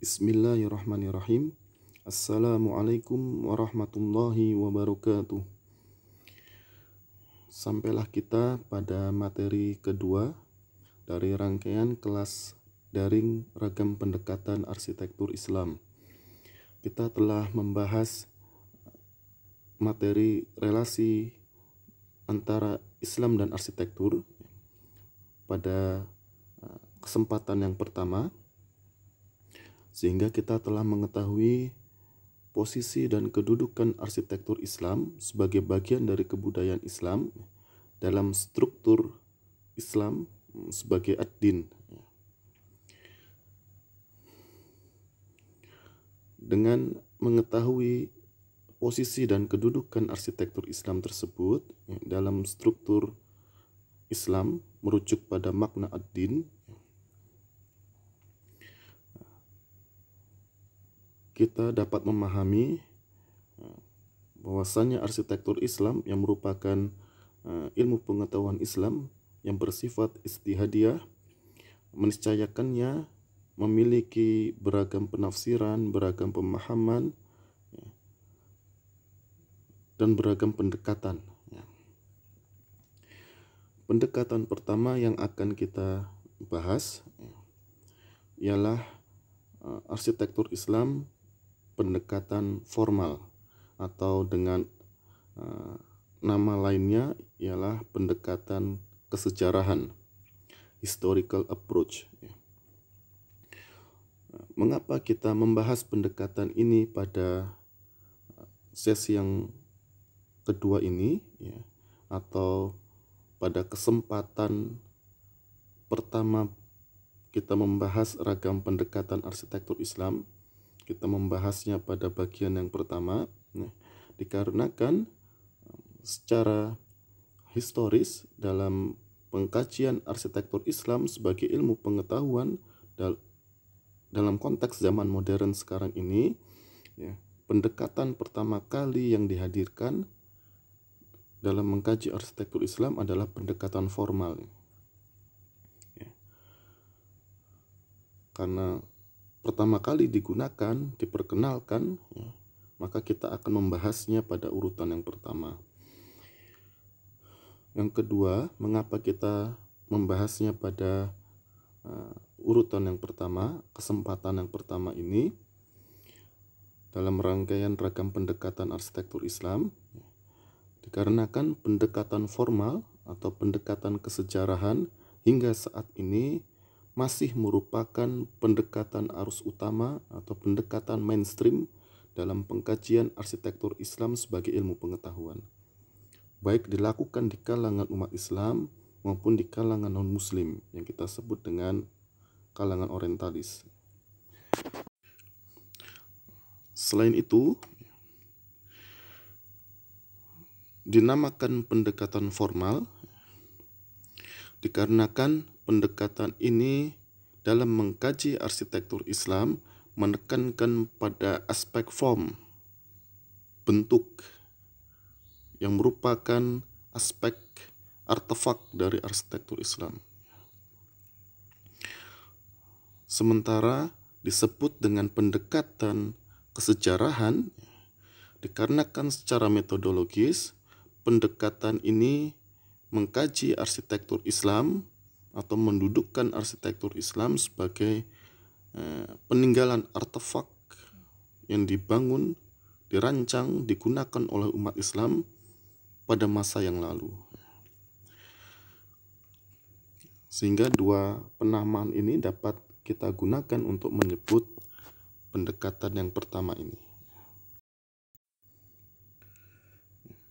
Bismillahirrahmanirrahim. Assalamualaikum warahmatullahi wabarakatuh. Sampailah kita pada materi kedua dari rangkaian kelas daring ragam pendekatan arsitektur Islam. Kita telah membahas materi relasi antara Islam dan arsitektur pada kesempatan yang pertama, sehingga kita telah mengetahui posisi dan kedudukan arsitektur Islam sebagai bagian dari kebudayaan Islam dalam struktur Islam sebagai ad-din. Dengan mengetahui posisi dan kedudukan arsitektur Islam tersebut dalam struktur Islam merujuk pada makna ad-din, kita dapat memahami bahwasanya arsitektur Islam yang merupakan ilmu pengetahuan Islam yang bersifat istihadiyah meniscayakannya memiliki beragam penafsiran, beragam pemahaman, dan beragam pendekatan. Pendekatan pertama yang akan kita bahas ialah arsitektur Islam pendekatan formal, atau dengan nama lainnya ialah pendekatan kesejarahan, historical approach. Mengapa kita membahas pendekatan ini pada sesi yang kedua ini, atau pada kesempatan pertama kita membahas ragam pendekatan arsitektur Islam? Kita membahasnya pada bagian yang pertama, dikarenakan secara historis dalam pengkajian arsitektur Islam sebagai ilmu pengetahuan dalam konteks zaman modern sekarang ini, pendekatan pertama kali yang dihadirkan dalam mengkaji arsitektur Islam adalah pendekatan formal. Karena pertama kali digunakan, diperkenalkan, maka kita akan membahasnya pada urutan yang pertama. Yang kedua, mengapa kita membahasnya pada urutan yang pertama, kesempatan yang pertama ini dalam rangkaian ragam pendekatan arsitektur Islam? Dikarenakan pendekatan formal atau pendekatan kesejarahan hingga saat ini masih merupakan pendekatan arus utama atau pendekatan mainstream dalam pengkajian arsitektur Islam sebagai ilmu pengetahuan, baik dilakukan di kalangan umat Islam maupun di kalangan non-muslim yang kita sebut dengan kalangan orientalis. Selain itu, dinamakan pendekatan formal dikarenakan pendekatan ini dalam mengkaji arsitektur Islam menekankan pada aspek form, bentuk, yang merupakan aspek artefak dari arsitektur Islam. Sementara disebut dengan pendekatan kesejarahan dikarenakan secara metodologis pendekatan ini mengkaji arsitektur Islam atau mendudukkan arsitektur Islam sebagai peninggalan artefak yang dibangun, dirancang, digunakan oleh umat Islam pada masa yang lalu. Sehingga dua penamaan ini dapat kita gunakan untuk menyebut pendekatan yang pertama ini.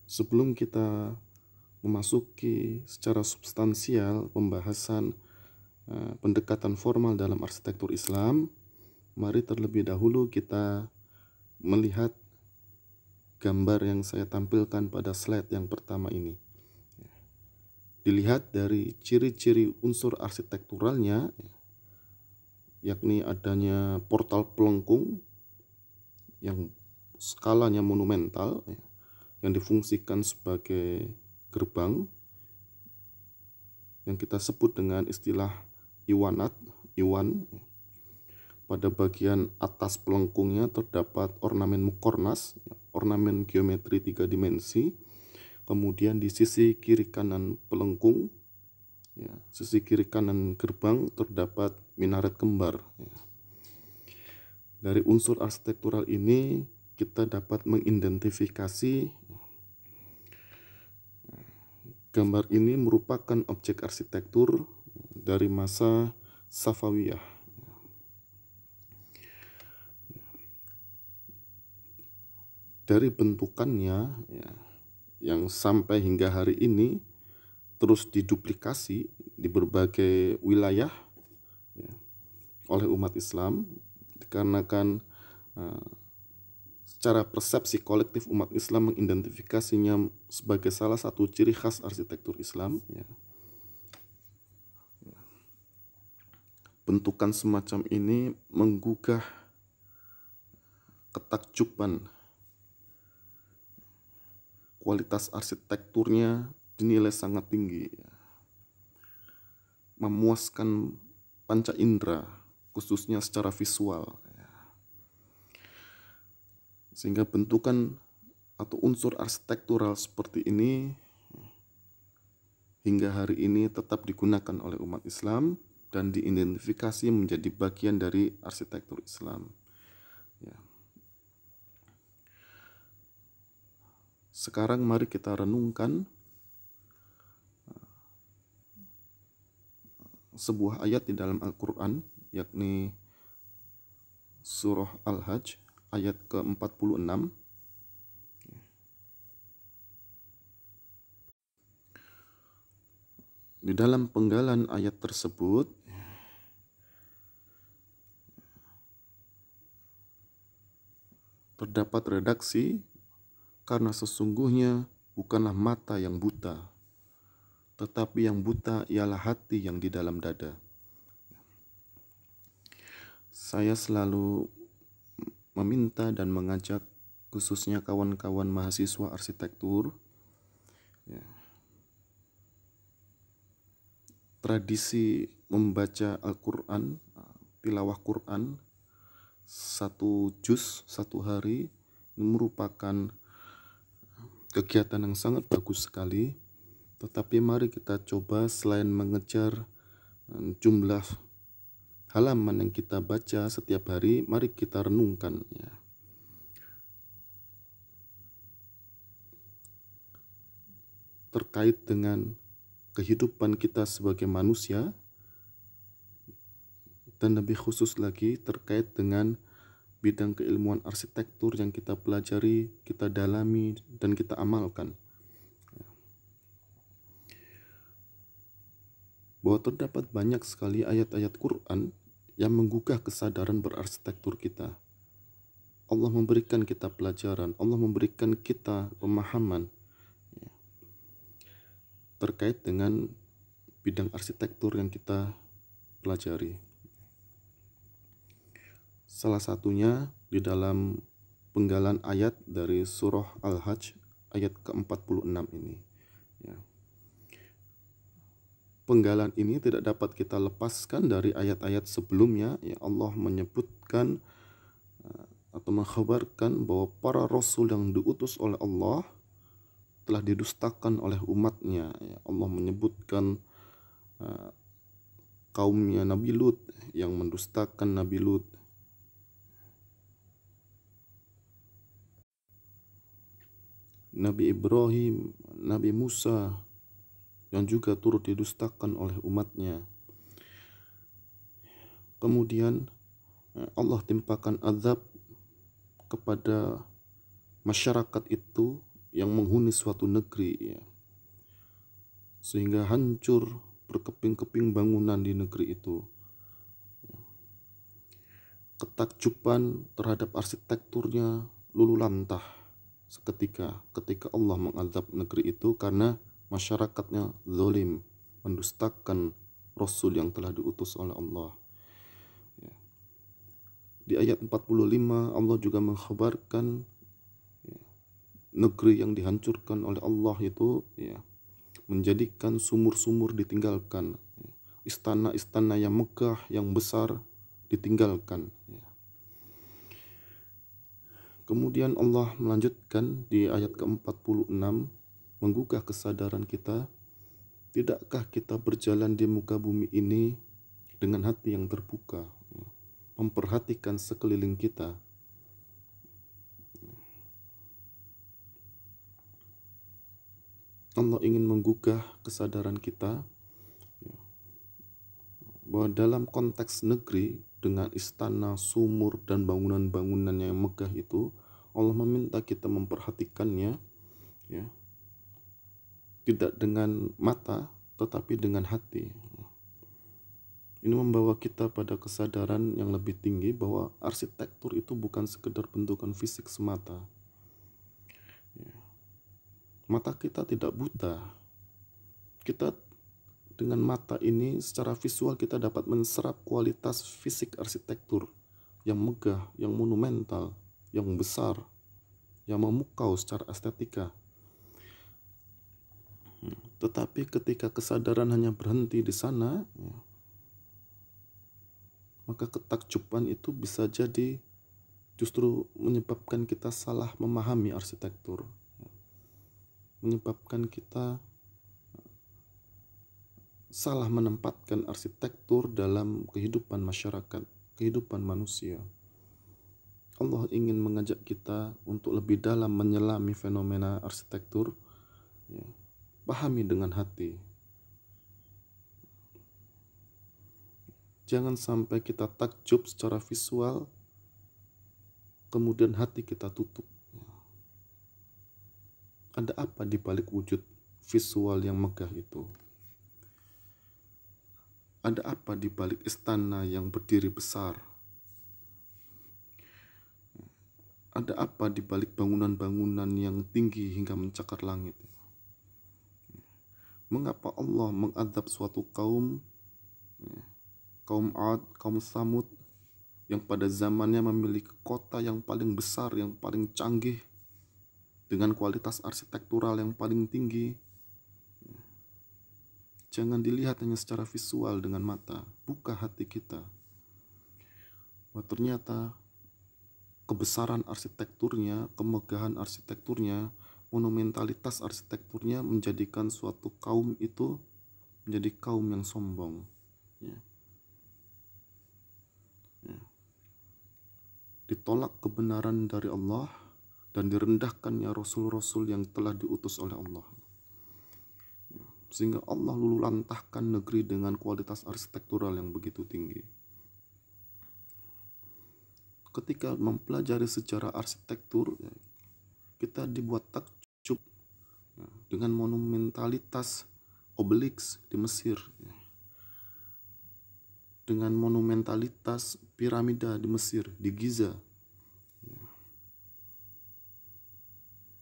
Sebelum kita memasuki secara substansial pembahasan pendekatan formal dalam arsitektur Islam, mari terlebih dahulu kita melihat gambar yang saya tampilkan pada slide yang pertama ini. Dilihat dari ciri-ciri unsur arsitekturalnya, yakni adanya portal pelengkung yang skalanya monumental, yang difungsikan sebagai gerbang yang kita sebut dengan istilah iwan. pada bagian atas pelengkungnya terdapat ornamen mukornas, ornamen geometri 3 dimensi. Kemudian di sisi kiri kanan pelengkung, sisi kiri kanan gerbang terdapat minaret kembar. Dari unsur arsitektural ini kita dapat mengidentifikasi gambar ini merupakan objek arsitektur dari masa Safawiyah. Dari bentukannya yang sampai hingga hari ini terus diduplikasi di berbagai wilayah oleh umat Islam, dikarenakan secara persepsi kolektif umat Islam mengidentifikasinya sebagai salah satu ciri khas arsitektur Islam. Bentukan semacam ini menggugah ketakjuban. Kualitas arsitekturnya dinilai sangat tinggi, memuaskan panca indera, khususnya secara visual. Sehingga bentukan atau unsur arsitektural seperti ini hingga hari ini tetap digunakan oleh umat Islam dan diidentifikasi menjadi bagian dari arsitektur Islam. Sekarang mari kita renungkan sebuah ayat di dalam Al-Quran, yakni surah Al-Hajj ayat ke-46. Di dalam penggalan ayat tersebut terdapat redaksi, karena sesungguhnya bukanlah mata yang buta, tetapi yang buta ialah hati yang di dalam dada. Saya selalu meminta dan mengajak khususnya kawan-kawan mahasiswa arsitektur, tradisi membaca Al-Quran, tilawah Quran, 1 juz 1 hari, ini merupakan kegiatan yang sangat bagus sekali. Tetapi mari kita coba selain mengejar jumlah halaman yang kita baca setiap hari, mari kita renungkan terkait dengan kehidupan kita sebagai manusia, dan lebih khusus lagi terkait dengan bidang keilmuan arsitektur yang kita pelajari, kita dalami, dan kita amalkan. Bahwa terdapat banyak sekali ayat-ayat Quran yang menggugah kesadaran berarsitektur kita. Allah memberikan kita pelajaran, Allah memberikan kita pemahaman terkait dengan bidang arsitektur yang kita pelajari. Salah satunya di dalam penggalan ayat dari surah Al-Hajj ayat ke-46 ini. Penggalan ini tidak dapat kita lepaskan dari ayat-ayat sebelumnya. Allah menyebutkan atau mengkhabarkan bahwa para rasul yang diutus oleh Allah telah didustakan oleh umatnya. Allah menyebutkan kaumnya Nabi Lut yang mendustakan Nabi Lut. Nabi Ibrahim, Nabi Musa yang juga turut didustakan oleh umatnya. Kemudian Allah timpakan azab kepada masyarakat itu yang menghuni suatu negeri, sehingga hancur berkeping-keping bangunan di negeri itu. Ketakjuban terhadap arsitekturnya luluh lantah seketika ketika Allah mengazab negeri itu karena masyarakatnya zalim, mendustakan Rasul yang telah diutus oleh Allah. Di ayat 45 Allah juga mengkhabarkan negeri yang dihancurkan oleh Allah itu menjadikan sumur-sumur ditinggalkan, istana-istana yang megah, yang besar ditinggalkan. Kemudian Allah melanjutkan di ayat ke-46, menggugah kesadaran kita, tidakkah kita berjalan di muka bumi ini dengan hati yang terbuka, memperhatikan sekeliling kita. Allah ingin menggugah kesadaran kita bahwa dalam konteks negeri dengan istana, sumur, dan bangunan-bangunan yang megah itu, Allah meminta kita memperhatikannya, ya, tidak dengan mata tetapi dengan hati. Ini membawa kita pada kesadaran yang lebih tinggi bahwa arsitektur itu bukan sekedar bentukan fisik semata. Mata kita tidak buta. Kita dengan mata ini secara visual kita dapat menserap kualitas fisik arsitektur yang megah, yang monumental, yang besar, yang memukau secara estetika. Tetapi ketika kesadaran hanya berhenti di sana, maka ketakjuban itu bisa jadi justru menyebabkan kita salah memahami arsitektur, menyebabkan kita salah menempatkan arsitektur dalam kehidupan masyarakat, kehidupan manusia. Allah ingin mengajak kita untuk lebih dalam menyelami fenomena arsitektur, ya, pahami dengan hati. Jangan sampai kita takjub secara visual, kemudian hati kita tutup. Ada apa di balik wujud visual yang megah itu? Ada apa di balik istana yang berdiri besar? Ada apa di balik bangunan-bangunan yang tinggi hingga mencakar langit? Mengapa Allah mengadab suatu kaum, kaum Ad, kaum Samud, yang pada zamannya memiliki kota yang paling besar, yang paling canggih, dengan kualitas arsitektural yang paling tinggi? Jangan dilihat hanya secara visual dengan mata, buka hati kita. Bahwa ternyata kebesaran arsitekturnya, kemegahan arsitekturnya, monumentalitas arsitekturnya menjadikan suatu kaum itu menjadi kaum yang sombong. Ditolak kebenaran dari Allah dan direndahkannya rasul-rasul yang telah diutus oleh Allah. Sehingga Allah lulu lantahkan negeri dengan kualitas arsitektural yang begitu tinggi. Ketika mempelajari sejarah arsitektur, kita dibuat takjub dengan monumentalitas Obelix di Mesir, dengan monumentalitas piramida di Mesir, di Giza.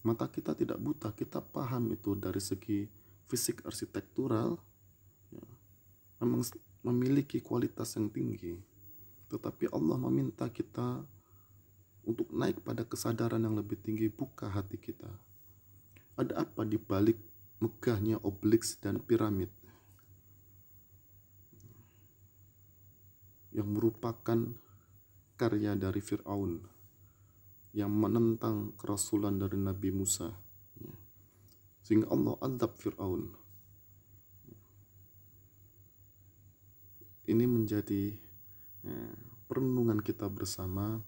Mata kita tidak buta, kita paham itu dari segi fisik arsitektural, memang memiliki kualitas yang tinggi. Tetapi Allah meminta kita untuk naik pada kesadaran yang lebih tinggi, buka hati kita. Ada apa di balik megahnya Obelix dan piramid yang merupakan karya dari Fir'aun yang menentang kerasulan dari Nabi Musa, sehingga Allah azab Fir'aun. Ini menjadi perenungan kita bersama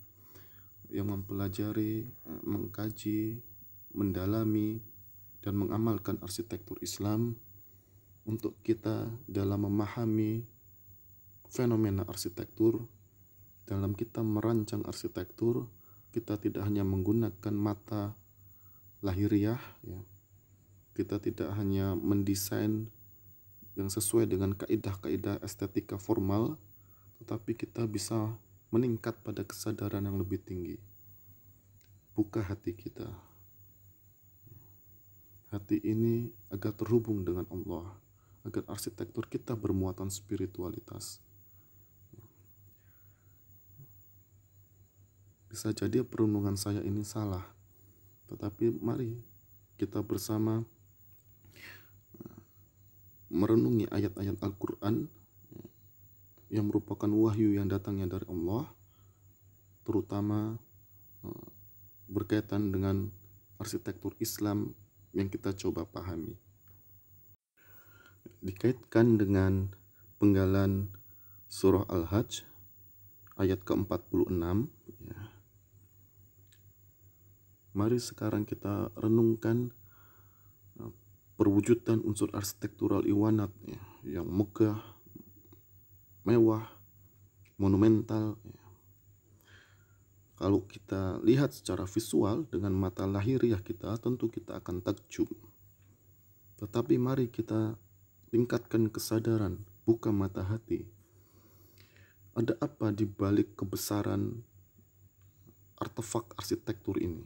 yang mempelajari, mengkaji, mendalami, dan mengamalkan arsitektur Islam untuk kita dalam memahami fenomena arsitektur. Dalam kita merancang arsitektur, kita tidak hanya menggunakan mata lahiriah, kita tidak hanya mendesain yang sesuai dengan kaidah-kaidah estetika formal, tetapi kita bisa meningkat pada kesadaran yang lebih tinggi. Buka hati kita. Hati ini agar terhubung dengan Allah, agar arsitektur kita bermuatan spiritualitas. Bisa jadi perenungan saya ini salah, tetapi mari kita bersama merenungi ayat-ayat Al-Quran yang merupakan wahyu yang datangnya dari Allah, terutama berkaitan dengan arsitektur Islam yang kita coba pahami. Dikaitkan dengan penggalan surah Al-Hajj ayat ke-46, ya. Mari sekarang kita renungkan perwujudan unsur arsitektural Iwanat, ya, yang megah, mewah, monumental, ya. Kalau kita lihat secara visual dengan mata lahiriah kita, tentu kita akan takjub. Tetapi mari kita tingkatkan kesadaran, buka mata hati. Ada apa di balik kebesaran artefak arsitektur ini?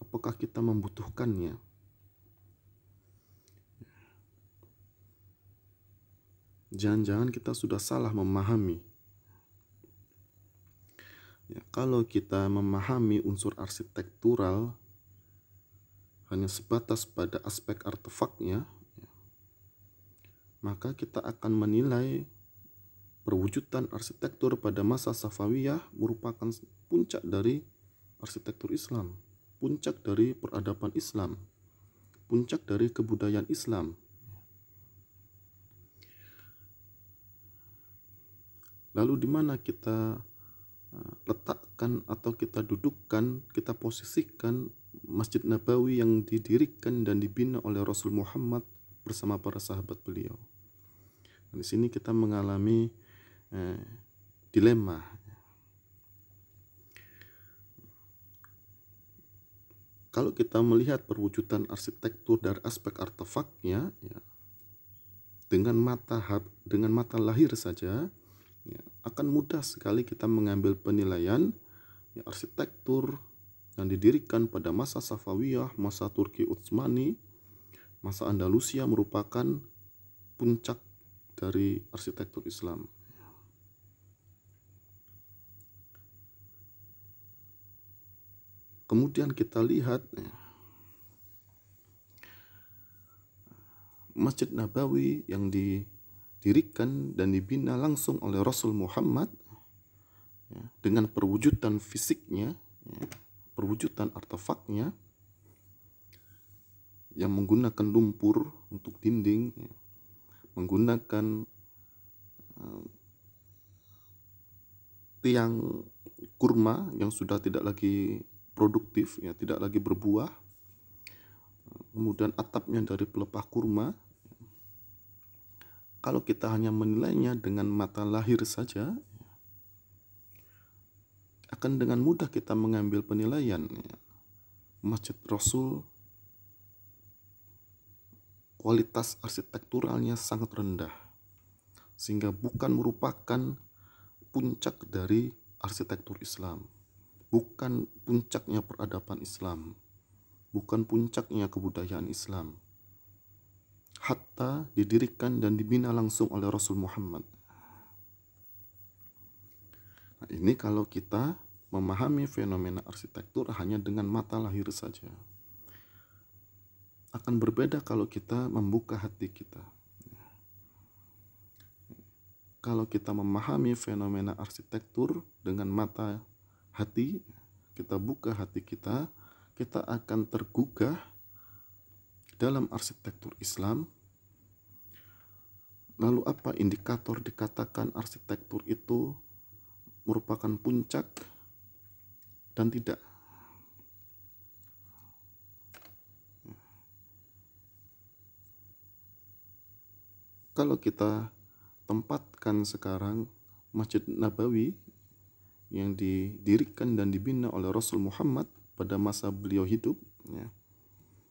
Apakah kita membutuhkannya? Jangan-jangan kita sudah salah memahami. Ya, kalau kita memahami unsur arsitektural hanya sebatas pada aspek artefaknya, ya, maka kita akan menilai perwujudan arsitektur pada masa Safawiyah merupakan puncak dari arsitektur Islam, puncak dari peradaban Islam, puncak dari kebudayaan Islam. Lalu di mana kita letakkan atau kita dudukkan, kita posisikan Masjid Nabawi yang didirikan dan dibina oleh Rasul Muhammad bersama para sahabat beliau? Di sini kita mengalami dilema. Kalau kita melihat perwujudan arsitektur dari aspek artefaknya, ya, dengan mata lahir saja, ya, akan mudah sekali kita mengambil penilaian, ya, arsitektur yang didirikan pada masa Safawiyah, masa Turki Utsmani, masa Andalusia merupakan puncak dari arsitektur Islam. Kemudian kita lihat, ya, Masjid Nabawi yang didirikan dan dibina langsung oleh Rasul Muhammad, ya, dengan perwujudan fisiknya, ya, perwujudan artefaknya yang menggunakan lumpur untuk dinding, ya, menggunakan tiang kurma yang sudah tidak lagi produktif, ya, tidak lagi berbuah, kemudian atapnya dari pelepah kurma. Kalau kita hanya menilainya dengan mata lahir saja, akan dengan mudah kita mengambil penilaian, ya, Masjid Rasul kualitas arsitekturalnya sangat rendah, sehingga bukan merupakan puncak dari arsitektur Islam, bukan puncaknya peradaban Islam, bukan puncaknya kebudayaan Islam, hatta didirikan dan dibina langsung oleh Rasul Muhammad. Nah, ini kalau kita memahami fenomena arsitektur hanya dengan mata lahir saja. Akan berbeda kalau kita membuka hati kita. Kalau kita memahami fenomena arsitektur dengan mata hati, kita buka hati kita akan tergugah dalam arsitektur Islam. Lalu apa indikator dikatakan arsitektur itu merupakan puncak dan tidak? Kalau kita tempatkan sekarang Masjid Nabawi yang didirikan dan dibina oleh Rasul Muhammad pada masa beliau hidup, ya,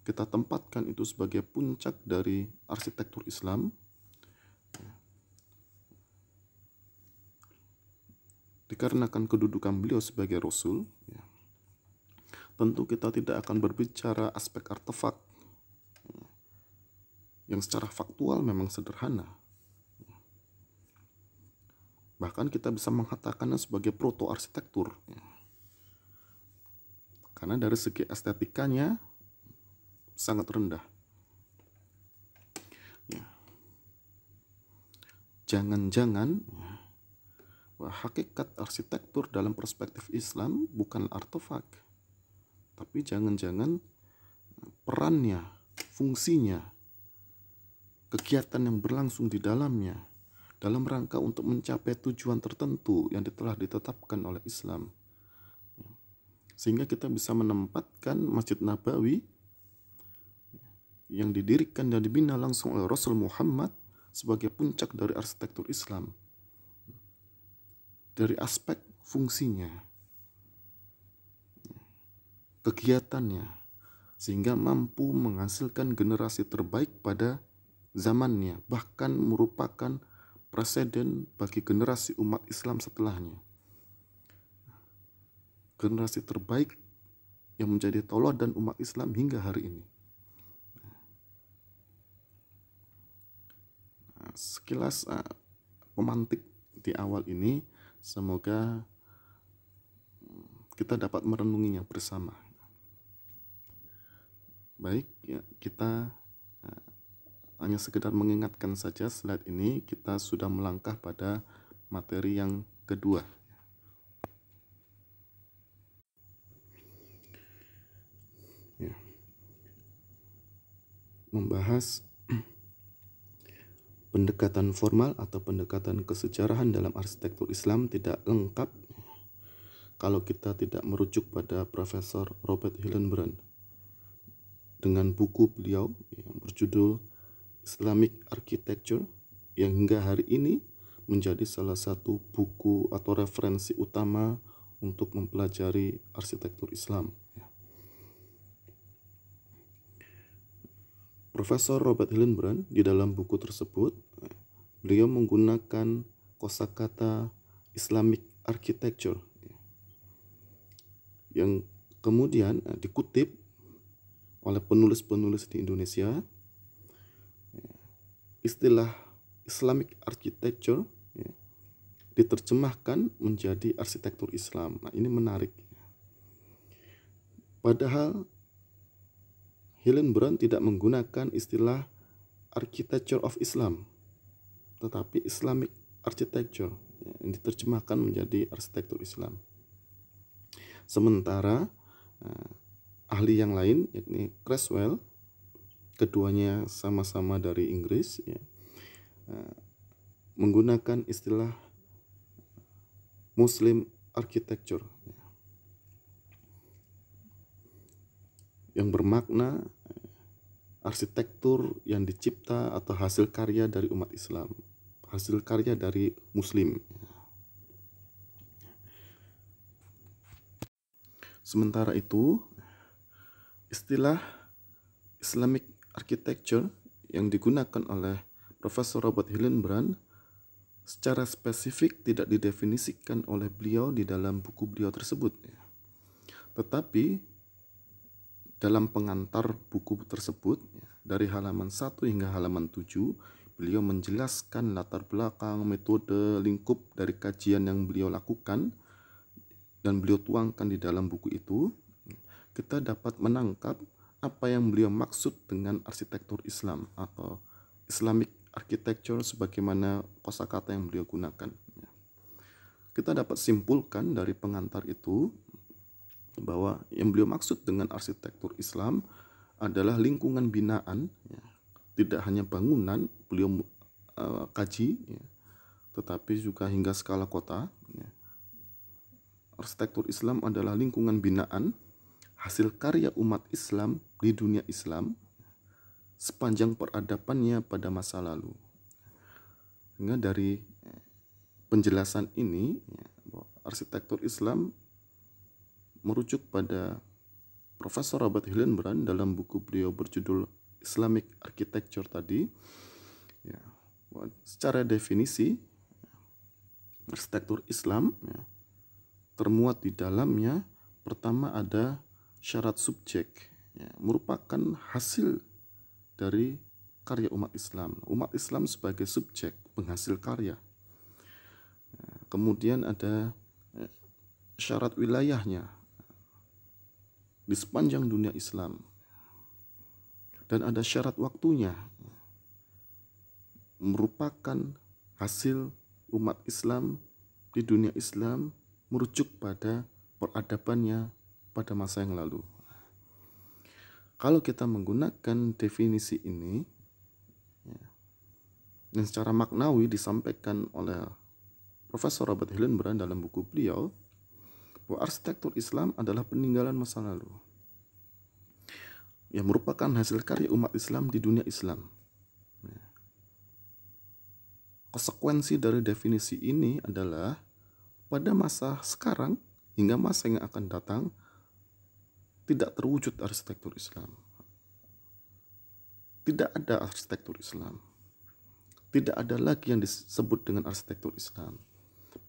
kita tempatkan itu sebagai puncak dari arsitektur Islam, ya, dikarenakan kedudukan beliau sebagai Rasul, ya, tentu kita tidak akan berbicara aspek artefak, ya, yang secara faktual memang sederhana. Bahkan kita bisa mengatakannya sebagai proto-arsitektur, ya, karena dari segi estetikanya sangat rendah. Ya. jangan-jangan hakikat arsitektur dalam perspektif Islam bukan artefak, tapi jangan-jangan perannya, fungsinya, kegiatan yang berlangsung di dalamnya dalam rangka untuk mencapai tujuan tertentu yang telah ditetapkan oleh Islam. Sehingga kita bisa menempatkan Masjid Nabawi yang didirikan dan dibina langsung oleh Rasul Muhammad sebagai puncak dari arsitektur Islam. Dari aspek fungsinya, kegiatannya, sehingga mampu menghasilkan generasi terbaik pada zamannya, bahkan merupakan presiden bagi generasi umat Islam setelahnya. Generasi terbaik yang menjadi tauladan umat Islam hingga hari ini. Sekilas pemantik di awal ini, semoga kita dapat merenunginya bersama. Baik, ya, kita hanya sekedar mengingatkan saja slide ini, kita sudah melangkah pada materi yang kedua. Ya. Membahas pendekatan formal atau pendekatan kesejarahan dalam arsitektur Islam tidak lengkap kalau kita tidak merujuk pada Profesor Robert Hillenbrand dengan buku beliau yang berjudul Islamic Architecture, yang hingga hari ini menjadi salah satu buku atau referensi utama untuk mempelajari arsitektur Islam. Profesor Robert Hillenbrand di dalam buku tersebut, beliau menggunakan kosakata Islamic Architecture yang kemudian dikutip oleh penulis-penulis di Indonesia. Istilah Islamic Architecture diterjemahkan menjadi arsitektur Islam. Nah, ini menarik. Padahal Hillenbrand tidak menggunakan istilah Architecture of Islam, tetapi Islamic Architecture yang diterjemahkan menjadi arsitektur Islam. Sementara ahli yang lain, yakni Creswell, keduanya sama-sama dari Inggris, menggunakan istilah Muslim Architecture, yang bermakna arsitektur yang dicipta atau hasil karya dari umat Islam, hasil karya dari Muslim. Sementara itu, istilah Islamic Architecture yang digunakan oleh Profesor Robert Hillenbrand secara spesifik tidak didefinisikan oleh beliau di dalam buku beliau tersebut. Tetapi dalam pengantar buku tersebut, dari halaman 1 hingga halaman 7, beliau menjelaskan latar belakang, metode, lingkup dari kajian yang beliau lakukan dan beliau tuangkan di dalam buku itu. Kita dapat menangkap apa yang beliau maksud dengan arsitektur Islam atau Islamic Architecture sebagaimana kosakata yang beliau gunakan. Kita dapat simpulkan dari pengantar itu bahwa yang beliau maksud dengan arsitektur Islam adalah lingkungan binaan, tidak hanya bangunan beliau kaji, tetapi juga hingga skala kota. Arsitektur Islam adalah lingkungan binaan hasil karya umat Islam di dunia Islam sepanjang peradabannya pada masa lalu. Sehingga dari penjelasan ini, arsitektur Islam merujuk pada Profesor Robert Hillenbrand dalam buku beliau berjudul Islamic Architecture tadi. Secara definisi, arsitektur Islam termuat di dalamnya, pertama ada syarat subjek, merupakan hasil dari karya umat Islam. Umat Islam sebagai subjek, penghasil karya. Kemudian ada syarat wilayahnya di sepanjang dunia Islam. Dan ada syarat waktunya, merupakan hasil umat Islam di dunia Islam merujuk pada peradabannya pada masa yang lalu. Kalau kita menggunakan definisi ini, dan secara maknawi disampaikan oleh Profesor Robert Hillenbrand dalam buku beliau, bahwa arsitektur Islam adalah peninggalan masa lalu yang merupakan hasil karya umat Islam di dunia Islam. Konsekuensi dari definisi ini adalah pada masa sekarang hingga masa yang akan datang tidak terwujud arsitektur Islam. Tidak ada arsitektur Islam. Tidak ada lagi yang disebut dengan arsitektur Islam.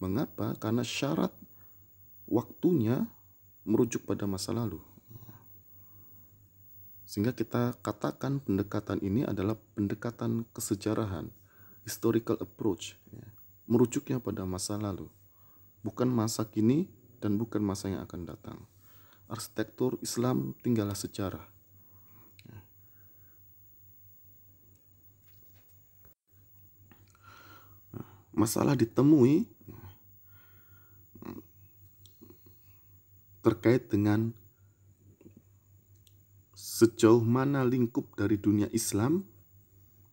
Mengapa? Karena syarat waktunya merujuk pada masa lalu. Sehingga kita katakan pendekatan ini adalah pendekatan kesejarahan, historical approach, merujuknya pada masa lalu, bukan masa kini dan bukan masa yang akan datang. Arsitektur Islam tinggallah sejarah. Masalah ditemui terkait dengan sejauh mana lingkup dari dunia Islam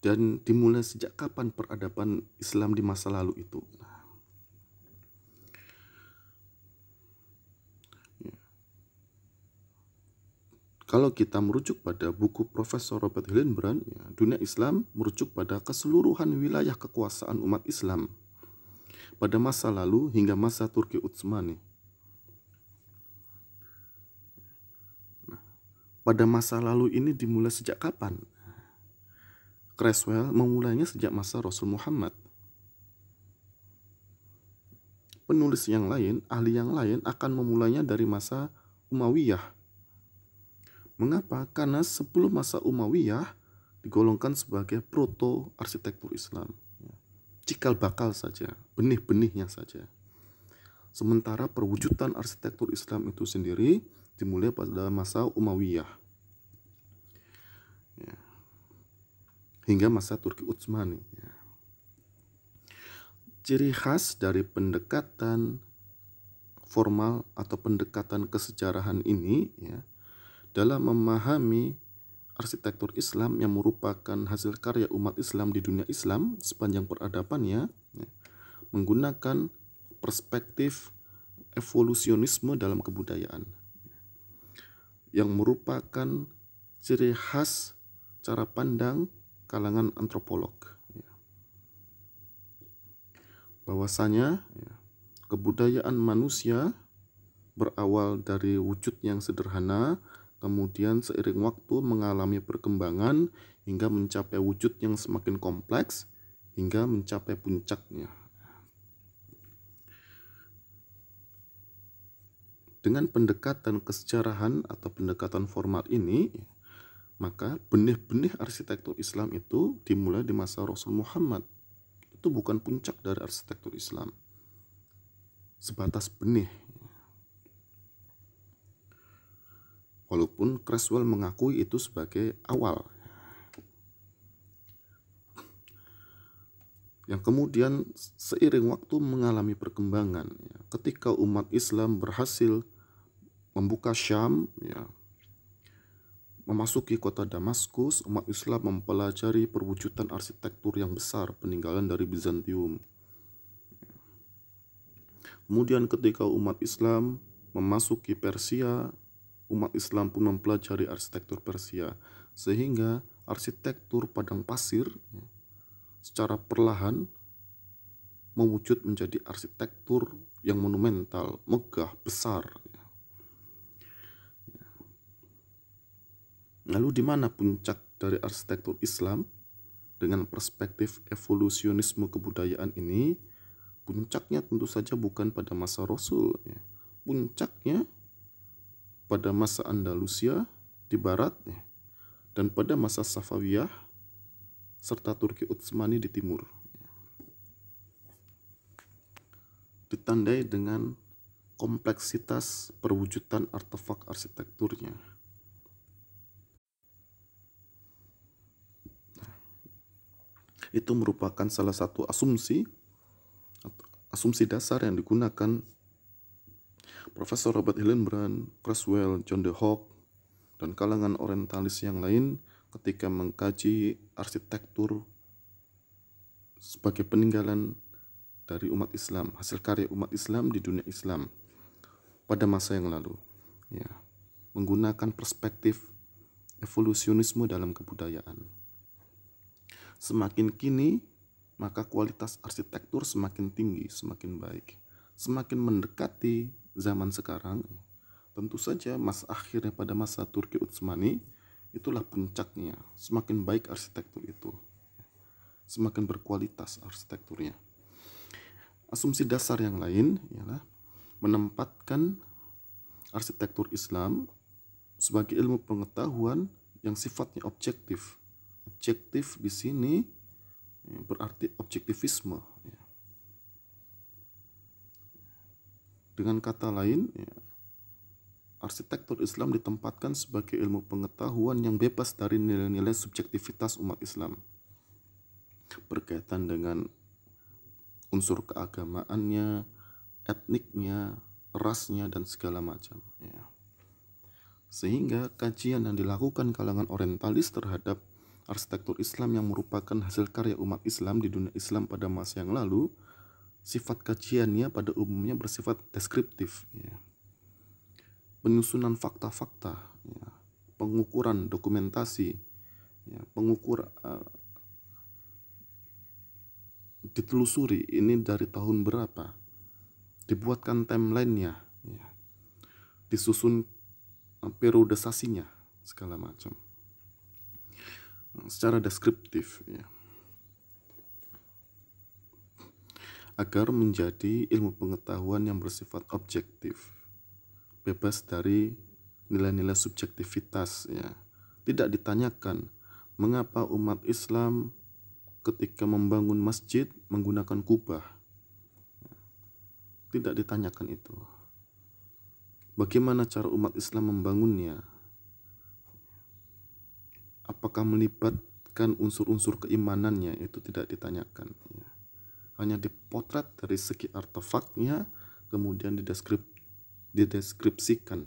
dan dimulai sejak kapan peradaban Islam di masa lalu itu. Kalau kita merujuk pada buku Profesor Robert Hillenbrand, dunia Islam merujuk pada keseluruhan wilayah kekuasaan umat Islam pada masa lalu hingga masa Turki Utsmani. Pada masa lalu ini dimulai sejak kapan? Creswell memulainya sejak masa Rasul Muhammad. Penulis yang lain, ahli yang lain akan memulainya dari masa Umayyah. Mengapa? Karena sebelum masa Umayyah digolongkan sebagai proto-arsitektur Islam. Cikal bakal saja, benih-benihnya saja. Sementara perwujudan arsitektur Islam itu sendiri dimulai pada masa Umayyah. Hingga masa Turki Utsmani. Ciri khas dari pendekatan formal atau pendekatan kesejarahan ini dalam memahami arsitektur Islam yang merupakan hasil karya umat Islam di dunia Islam sepanjang peradabannya, menggunakan perspektif evolusionisme dalam kebudayaan yang merupakan ciri khas cara pandang kalangan antropolog, bahwasanya kebudayaan manusia berawal dari wujud yang sederhana, kemudian seiring waktu mengalami perkembangan hingga mencapai wujud yang semakin kompleks hingga mencapai puncaknya. Dengan pendekatan kesejarahan atau pendekatan formal ini, maka benih-benih arsitektur Islam itu dimulai di masa Rasul Muhammad. Itu bukan puncak dari arsitektur Islam, sebatas benih. Walaupun Creswell mengakui itu sebagai awal. Yang kemudian seiring waktu mengalami perkembangan. Ketika umat Islam berhasil membuka Syam, memasuki kota Damaskus, umat Islam mempelajari perwujudan arsitektur yang besar peninggalan dari Bizantium. Kemudian ketika umat Islam memasuki Persia, umat Islam pun mempelajari arsitektur Persia, sehingga arsitektur padang pasir secara perlahan mewujud menjadi arsitektur yang monumental, megah, besar. Lalu di mana puncak dari arsitektur Islam dengan perspektif evolusionisme kebudayaan ini? Puncaknya tentu saja bukan pada masa Rasul, puncaknya pada masa Andalusia di barat dan pada masa Safawiyah serta Turki Utsmani di timur. Ditandai dengan kompleksitas perwujudan artefak arsitekturnya. Itu merupakan salah satu asumsi dasar yang digunakan Profesor Robert Hillenbrand, Creswell, John de Hoogh, dan kalangan orientalis yang lain ketika mengkaji arsitektur sebagai peninggalan dari umat Islam, hasil karya umat Islam di dunia Islam pada masa yang lalu, ya, menggunakan perspektif evolusionisme dalam kebudayaan. Semakin kini, maka kualitas arsitektur semakin tinggi, semakin baik, semakin mendekati zaman sekarang. Tentu saja akhirnya pada masa Turki Utsmani itulah puncaknya. Semakin baik arsitektur itu, semakin berkualitas arsitekturnya. Asumsi dasar yang lain ialah menempatkan arsitektur Islam sebagai ilmu pengetahuan yang sifatnya objektif. Objektif di sini berarti objektivisme. Dengan kata lain, arsitektur Islam ditempatkan sebagai ilmu pengetahuan yang bebas dari nilai-nilai subjektivitas umat Islam berkaitan dengan unsur keagamaannya, etniknya, rasnya, dan segala macam. Sehingga kajian yang dilakukan kalangan orientalis terhadap arsitektur Islam yang merupakan hasil karya umat Islam di dunia Islam pada masa yang lalu, sifat kajiannya pada umumnya bersifat deskriptif, penyusunan fakta-fakta, pengukuran dokumentasi, pengukuran ditelusuri ini dari tahun berapa, dibuatkan timelinenya, disusun periodisasinya, segala macam secara deskriptif, agar menjadi ilmu pengetahuan yang bersifat objektif, bebas dari nilai-nilai subjektivitas. Tidak ditanyakan mengapa umat Islam ketika membangun masjid menggunakan kubah. Tidak ditanyakan itu. Bagaimana cara umat Islam membangunnya? Apakah melibatkan unsur-unsur keimanannya? Itu tidak ditanyakan. Hanya dipotret dari segi artefaknya, kemudian dideskripsikan.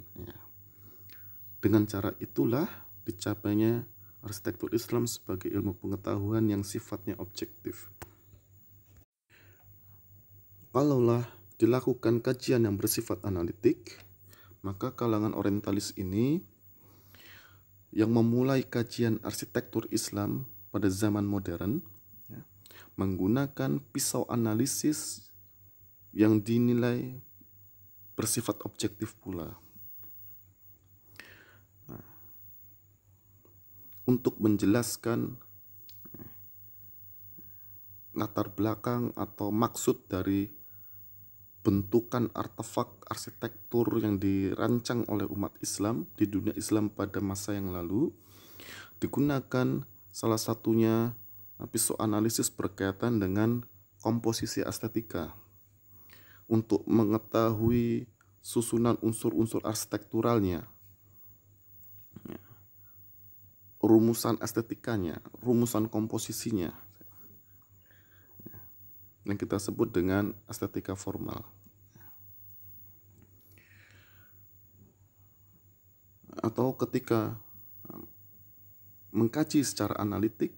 Dengan cara itulah dicapainya arsitektur Islam sebagai ilmu pengetahuan yang sifatnya objektif. Kalaulah dilakukan kajian yang bersifat analitik, maka kalangan orientalis ini yang memulai kajian arsitektur Islam pada zaman modern menggunakan pisau analisis yang dinilai bersifat objektif pula. Untuk menjelaskan latar belakang atau maksud dari bentukan artefak arsitektur yang dirancang oleh umat Islam di dunia Islam pada masa yang lalu, digunakan salah satunya pisau analisis berkaitan dengan komposisi estetika untuk mengetahui susunan unsur-unsur arsitekturalnya, rumusan estetikanya, rumusan komposisinya, yang kita sebut dengan estetika formal. Atau ketika mengkaji secara analitik,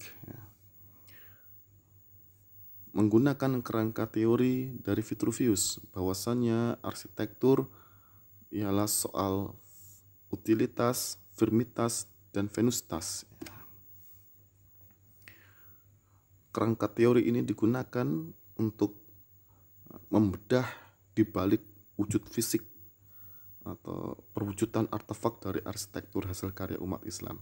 menggunakan kerangka teori dari Vitruvius, bahwasannya arsitektur ialah soal utilitas, firmitas, dan venustas. Kerangka teori ini digunakan untuk membedah di balik wujud fisik atau perwujudan artefak dari arsitektur hasil karya umat Islam.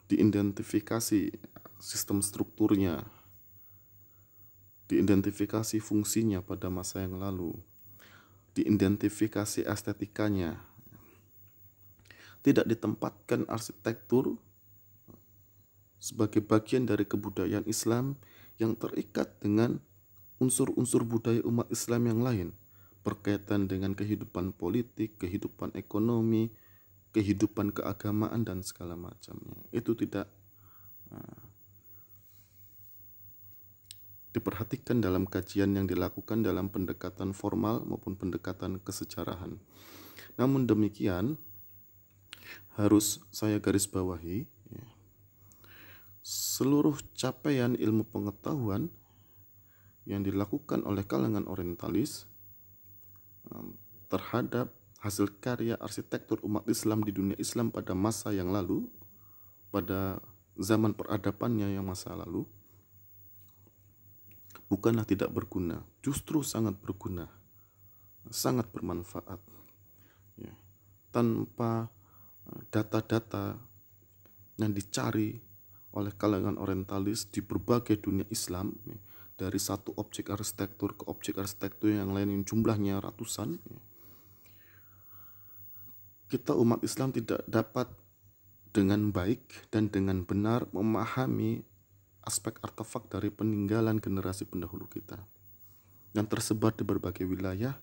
Diidentifikasi sistem strukturnya, diidentifikasi fungsinya pada masa yang lalu, diidentifikasi estetikanya. Tidak ditempatkan arsitektur sebagai bagian dari kebudayaan Islam yang terikat dengan unsur-unsur budaya umat Islam yang lain berkaitan dengan kehidupan politik, kehidupan ekonomi, kehidupan keagamaan, dan segala macamnya. Itu tidak diperhatikan dalam kajian yang dilakukan dalam pendekatan formal maupun pendekatan kesejarahan. Namun demikian, harus saya garis bawahi, seluruh capaian ilmu pengetahuan yang dilakukan oleh kalangan orientalis terhadap hasil karya arsitektur umat Islam di dunia Islam pada masa yang lalu, pada zaman peradabannya yang masa lalu, bukanlah tidak berguna, justru sangat berguna, sangat bermanfaat. Ya. Tanpa data-data yang dicari oleh kalangan orientalis di berbagai dunia Islam, dari satu objek arsitektur ke objek arsitektur yang lain yang jumlahnya ratusan, kita umat Islam tidak dapat dengan baik dan dengan benar memahami aspek artefak dari peninggalan generasi pendahulu kita yang tersebar di berbagai wilayah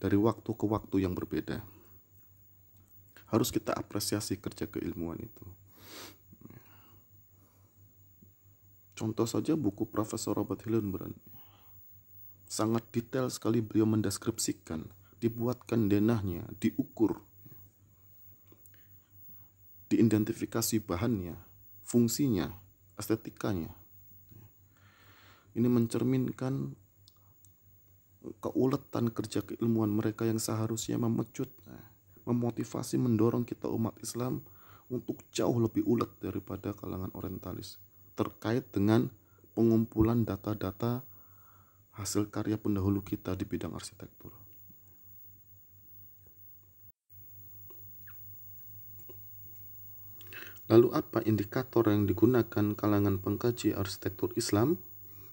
dari waktu ke waktu yang berbeda. Harus kita apresiasi kerja keilmuan itu. Contoh saja buku Profesor Robert Hillenbrand. Sangat detail sekali beliau mendeskripsikan, dibuatkan denahnya, diukur, diidentifikasi bahannya, fungsinya, estetikanya. Ini mencerminkan keuletan kerja keilmuan mereka yang seharusnya memecut, memotivasi, mendorong kita umat Islam untuk jauh lebih ulet daripada kalangan orientalis terkait dengan pengumpulan data-data hasil karya pendahulu kita di bidang arsitektur. Lalu apa indikator yang digunakan kalangan pengkaji arsitektur Islam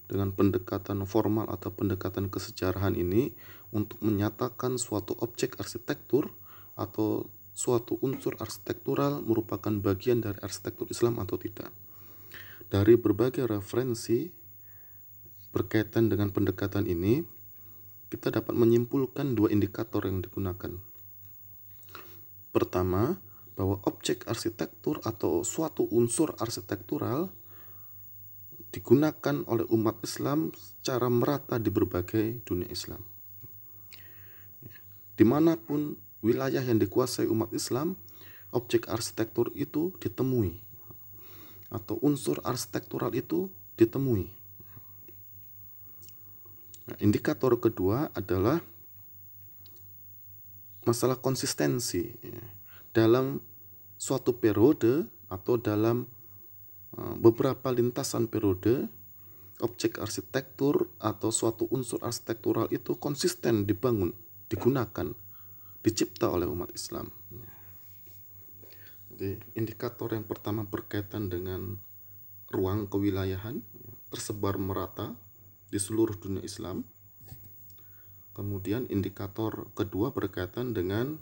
dengan pendekatan formal atau pendekatan kesejarahan ini untuk menyatakan suatu objek arsitektur atau suatu unsur arsitektural merupakan bagian dari arsitektur Islam atau tidak? Dari berbagai referensi berkaitan dengan pendekatan ini, kita dapat menyimpulkan dua indikator yang digunakan. Pertama, bahwa objek arsitektur atau suatu unsur arsitektural digunakan oleh umat Islam secara merata di berbagai dunia Islam. Dimanapun wilayah yang dikuasai umat Islam, objek arsitektur itu ditemui, atau unsur arsitektural itu ditemui. Nah, indikator kedua adalah masalah konsistensi dalam suatu periode atau dalam beberapa lintasan periode, objek arsitektur atau suatu unsur arsitektural itu konsisten dibangun, digunakan, dicipta oleh umat Islam. Jadi indikator yang pertama berkaitan dengan ruang kewilayahan tersebar merata di seluruh dunia Islam. Kemudian indikator kedua berkaitan dengan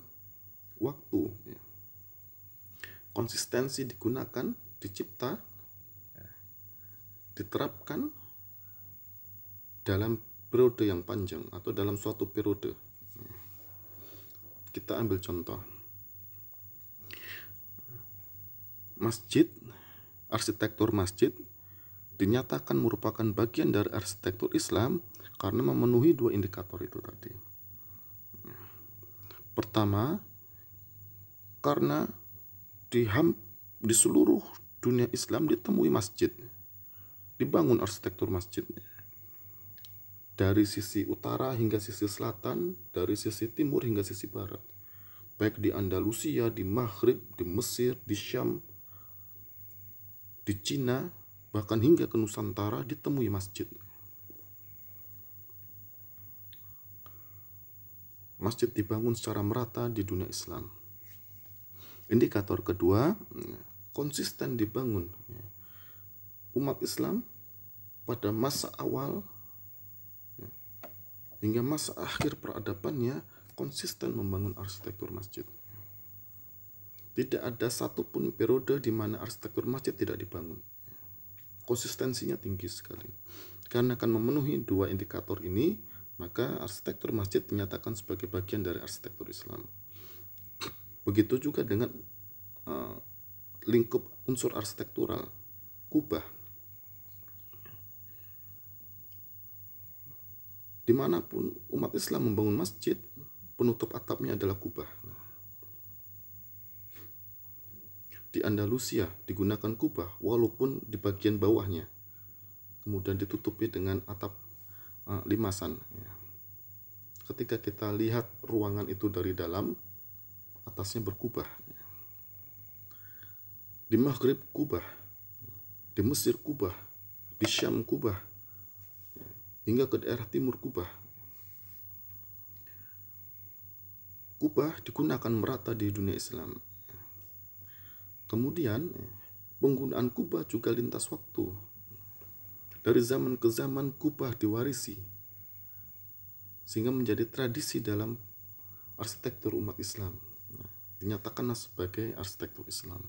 waktu. Konsistensi digunakan, dicipta, diterapkan dalam periode yang panjang atau dalam suatu periode. Kita ambil contoh. Masjid, arsitektur masjid dinyatakan merupakan bagian dari arsitektur Islam karena memenuhi dua indikator itu tadi. Pertama, karena di seluruh dunia Islam ditemui masjid, dibangun arsitektur masjidnya. Dari sisi utara hingga sisi selatan, dari sisi timur hingga sisi barat. Baik di Andalusia, di Maghrib, di Mesir, di Syam, di Cina, bahkan hingga ke Nusantara ditemui masjid. Masjid dibangun secara merata di dunia Islam. Indikator kedua, konsisten dibangun. Umat Islam pada masa awal hingga masa akhir peradabannya konsisten membangun arsitektur masjid. Tidak ada satupun periode di mana arsitektur masjid tidak dibangun. Konsistensinya tinggi sekali. Karena akan memenuhi dua indikator ini, maka arsitektur masjid dinyatakan sebagai bagian dari arsitektur Islam. Begitu juga dengan lingkup unsur arsitektural, kubah. dimanapun umat Islam membangun masjid, penutup atapnya adalah kubah. Di Andalusia digunakan kubah walaupun di bagian bawahnya kemudian ditutupi dengan atap limasan. Ketika kita lihat ruangan itu dari dalam, atasnya berkubah. Di Maghrib kubah, di Mesir kubah, di Syam kubah, hingga ke daerah timur kubah. Kubah digunakan merata di dunia Islam. Kemudian penggunaan kubah juga lintas waktu. Dari zaman ke zaman kubah diwarisi sehingga menjadi tradisi dalam arsitektur umat Islam. Dinyatakanlah sebagai arsitektur Islam.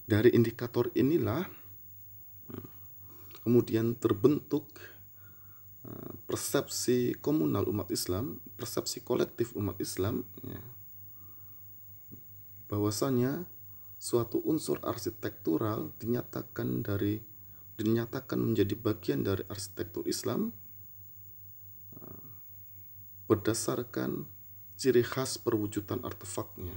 Dari indikator inilah kemudian terbentuk persepsi komunal umat Islam, persepsi kolektif umat Islam, bahwasanya suatu unsur arsitektural dinyatakan menjadi bagian dari arsitektur Islam berdasarkan ciri khas perwujudan artefaknya.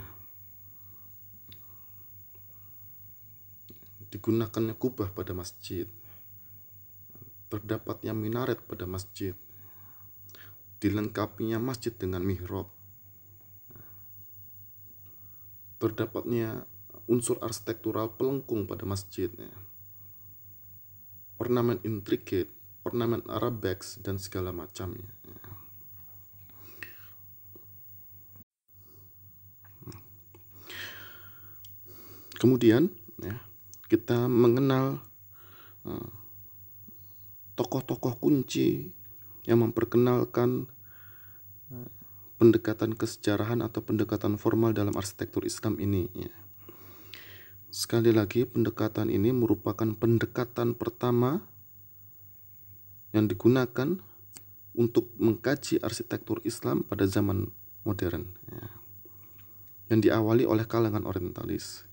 Digunakannya kubah pada masjid, terdapatnya minaret pada masjid, dilengkapinya masjid dengan mihrab, terdapatnya unsur arsitektural pelengkung pada masjid, ornamen intricate, ornamen arabex, dan segala macamnya. Kemudian kita mengenal tokoh-tokoh kunci yang memperkenalkan pendekatan kesejarahan atau pendekatan formal dalam arsitektur Islam ini. Sekali lagi, pendekatan ini merupakan pendekatan pertama yang digunakan untuk mengkaji arsitektur Islam pada zaman modern, yang diawali oleh kalangan orientalis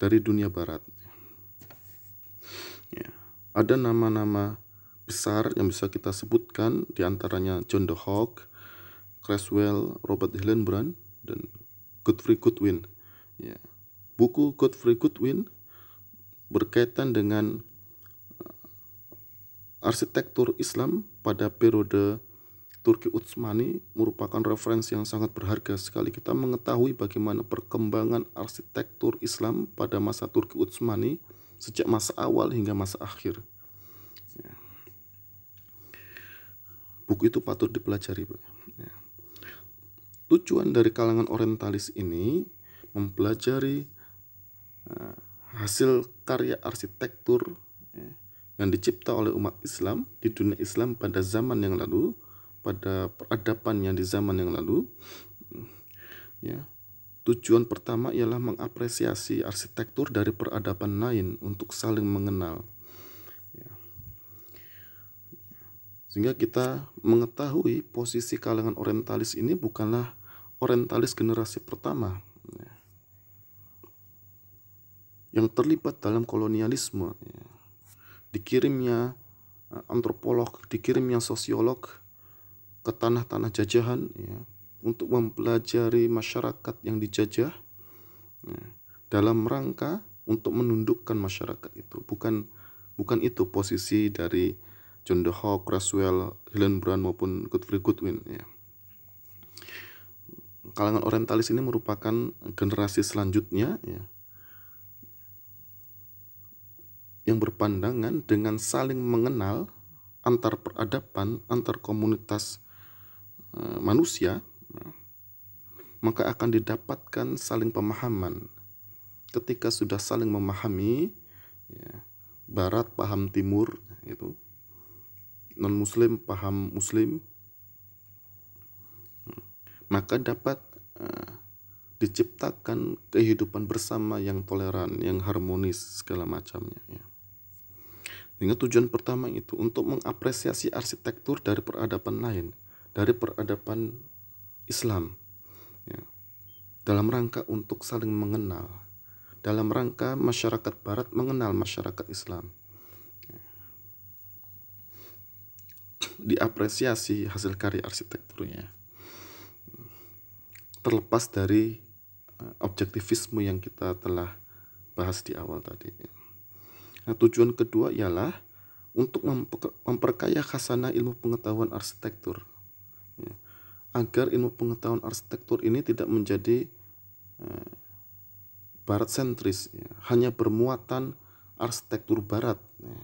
dari dunia barat. Ada nama-nama besar yang bisa kita sebutkan, diantaranya John de Hoogh, Creswell, Robert Hillenbrand, dan Godfrey Goodwin. Buku Godfrey Goodwin berkaitan dengan arsitektur Islam pada periode Turki Utsmani merupakan referensi yang sangat berharga sekali. Kita mengetahui bagaimana perkembangan arsitektur Islam pada masa Turki Utsmani sejak masa awal hingga masa akhir. Buku itu patut dipelajari. Tujuan dari kalangan orientalis ini mempelajari hasil karya arsitektur yang dicipta oleh umat Islam di dunia Islam pada zaman yang lalu, pada peradaban yang di zaman yang lalu. Tujuan pertama ialah mengapresiasi arsitektur dari peradaban lain untuk saling mengenal, sehingga kita mengetahui posisi kalangan orientalis ini bukanlah orientalis generasi pertama yang terlibat dalam kolonialisme, dikirimnya antropolog, dikirimnya sosiolog ke tanah-tanah jajahan untuk mempelajari masyarakat yang dijajah dalam rangka untuk menundukkan masyarakat itu. Bukan itu posisi dari John de Hoogh, Creswell, Hillenbrand maupun Godfrey Goodwin. Kalangan orientalis ini merupakan generasi selanjutnya yang berpandangan dengan saling mengenal antar peradaban, antar komunitas manusia, maka akan didapatkan saling pemahaman. Ketika sudah saling memahami, Barat paham Timur, itu non-Muslim paham Muslim, maka dapat diciptakan kehidupan bersama yang toleran, yang harmonis, segala macamnya. Sehingga tujuan pertama itu untuk mengapresiasi arsitektur dari peradaban lain, dari peradaban Islam, dalam rangka untuk saling mengenal, dalam rangka masyarakat Barat mengenal masyarakat Islam. diapresiasi hasil karya arsitekturnya, terlepas dari objektivisme yang kita telah bahas di awal tadi. Nah, tujuan kedua ialah untuk memperkaya khasanah ilmu pengetahuan arsitektur, ya, agar ilmu pengetahuan arsitektur ini tidak menjadi barat sentris, ya, hanya bermuatan arsitektur barat, ya,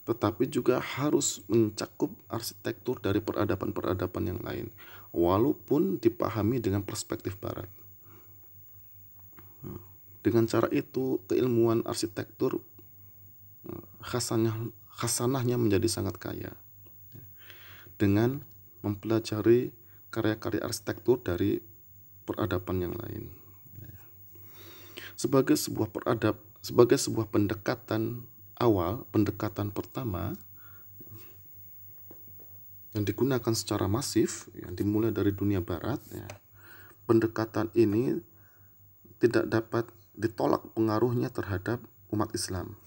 tetapi juga harus mencakup arsitektur dari peradaban-peradaban yang lain, walaupun dipahami dengan perspektif barat. Dengan cara itu, keilmuan arsitektur khasanahnya menjadi sangat kaya, dengan mempelajari karya-karya arsitektur dari peradaban yang lain. Sebagai sebuah pendekatan awal, pendekatan pertama yang digunakan secara masif, yang dimulai dari dunia barat, ya, pendekatan ini tidak dapat ditolak pengaruhnya terhadap umat Islam.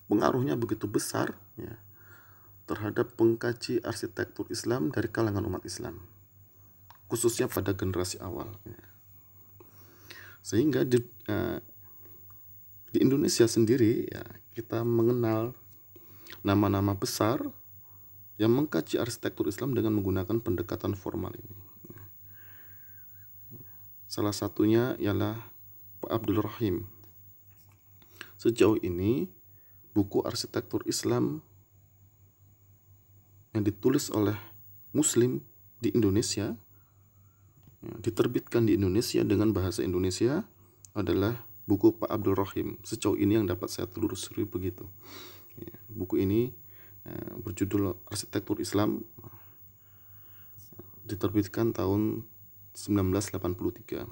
Pengaruhnya begitu besar, ya, terhadap pengkaji arsitektur Islam dari kalangan umat Islam, khususnya pada generasi awal, ya. Sehingga di Indonesia sendiri, ya, kita mengenal nama-nama besar yang mengkaji arsitektur Islam dengan menggunakan pendekatan formal ini. Salah satunya ialah Pak Abdul Rahim. Sejauh ini, buku arsitektur Islam yang ditulis oleh Muslim di Indonesia, ya, diterbitkan di Indonesia dengan bahasa Indonesia, adalah buku Pak Abdul Rahim. Sejauh ini yang dapat saya telusuri begitu. Ya, buku ini berjudul Arsitektur Islam, diterbitkan tahun 1983.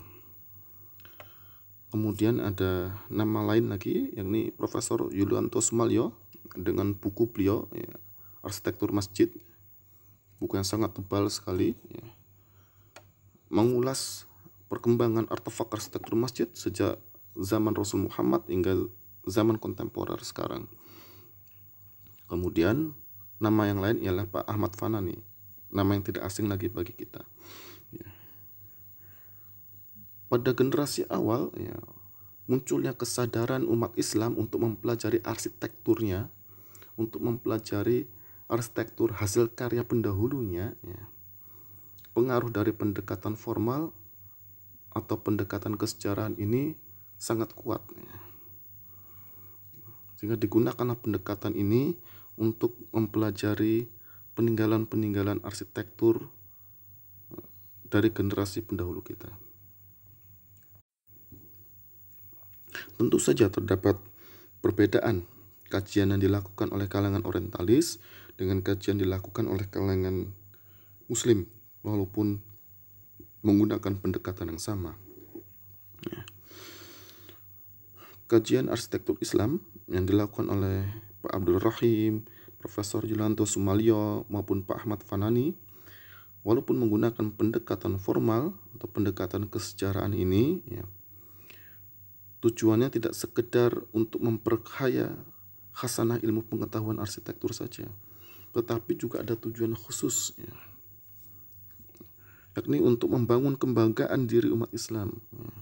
Kemudian ada nama lain lagi, yakni Profesor Yulianto Sumalyo dengan buku beliau, ya, Arsitektur Masjid, buku yang sangat tebal sekali, ya, mengulas perkembangan artefak arsitektur masjid sejak zaman Rasul Muhammad hingga zaman kontemporer sekarang. Kemudian nama yang lain ialah Pak Ahmad Fanani, nama yang tidak asing lagi bagi kita, ya. Pada generasi awal, ya, munculnya kesadaran umat Islam untuk mempelajari arsitekturnya, untuk mempelajari arsitektur hasil karya pendahulunya, ya. Pengaruh dari pendekatan formal atau pendekatan kesejarahan ini sangat kuat, ya. Sehingga digunakanlah pendekatan ini untuk mempelajari peninggalan-peninggalan arsitektur dari generasi pendahulu kita. Tentu saja terdapat perbedaan kajian yang dilakukan oleh kalangan orientalis dengan kajian dilakukan oleh kalangan Muslim, walaupun menggunakan pendekatan yang sama. Ya. Kajian arsitektur Islam yang dilakukan oleh Pak Abdul Rahim, Profesor Yulianto Sumalyo maupun Pak Ahmad Fanani, walaupun menggunakan pendekatan formal atau pendekatan kesejarahan ini, ya, tujuannya tidak sekedar untuk memperkaya khasanah ilmu pengetahuan arsitektur saja, tetapi juga ada tujuan khusus, ya, yakni untuk membangun kebanggaan diri umat Islam, ya,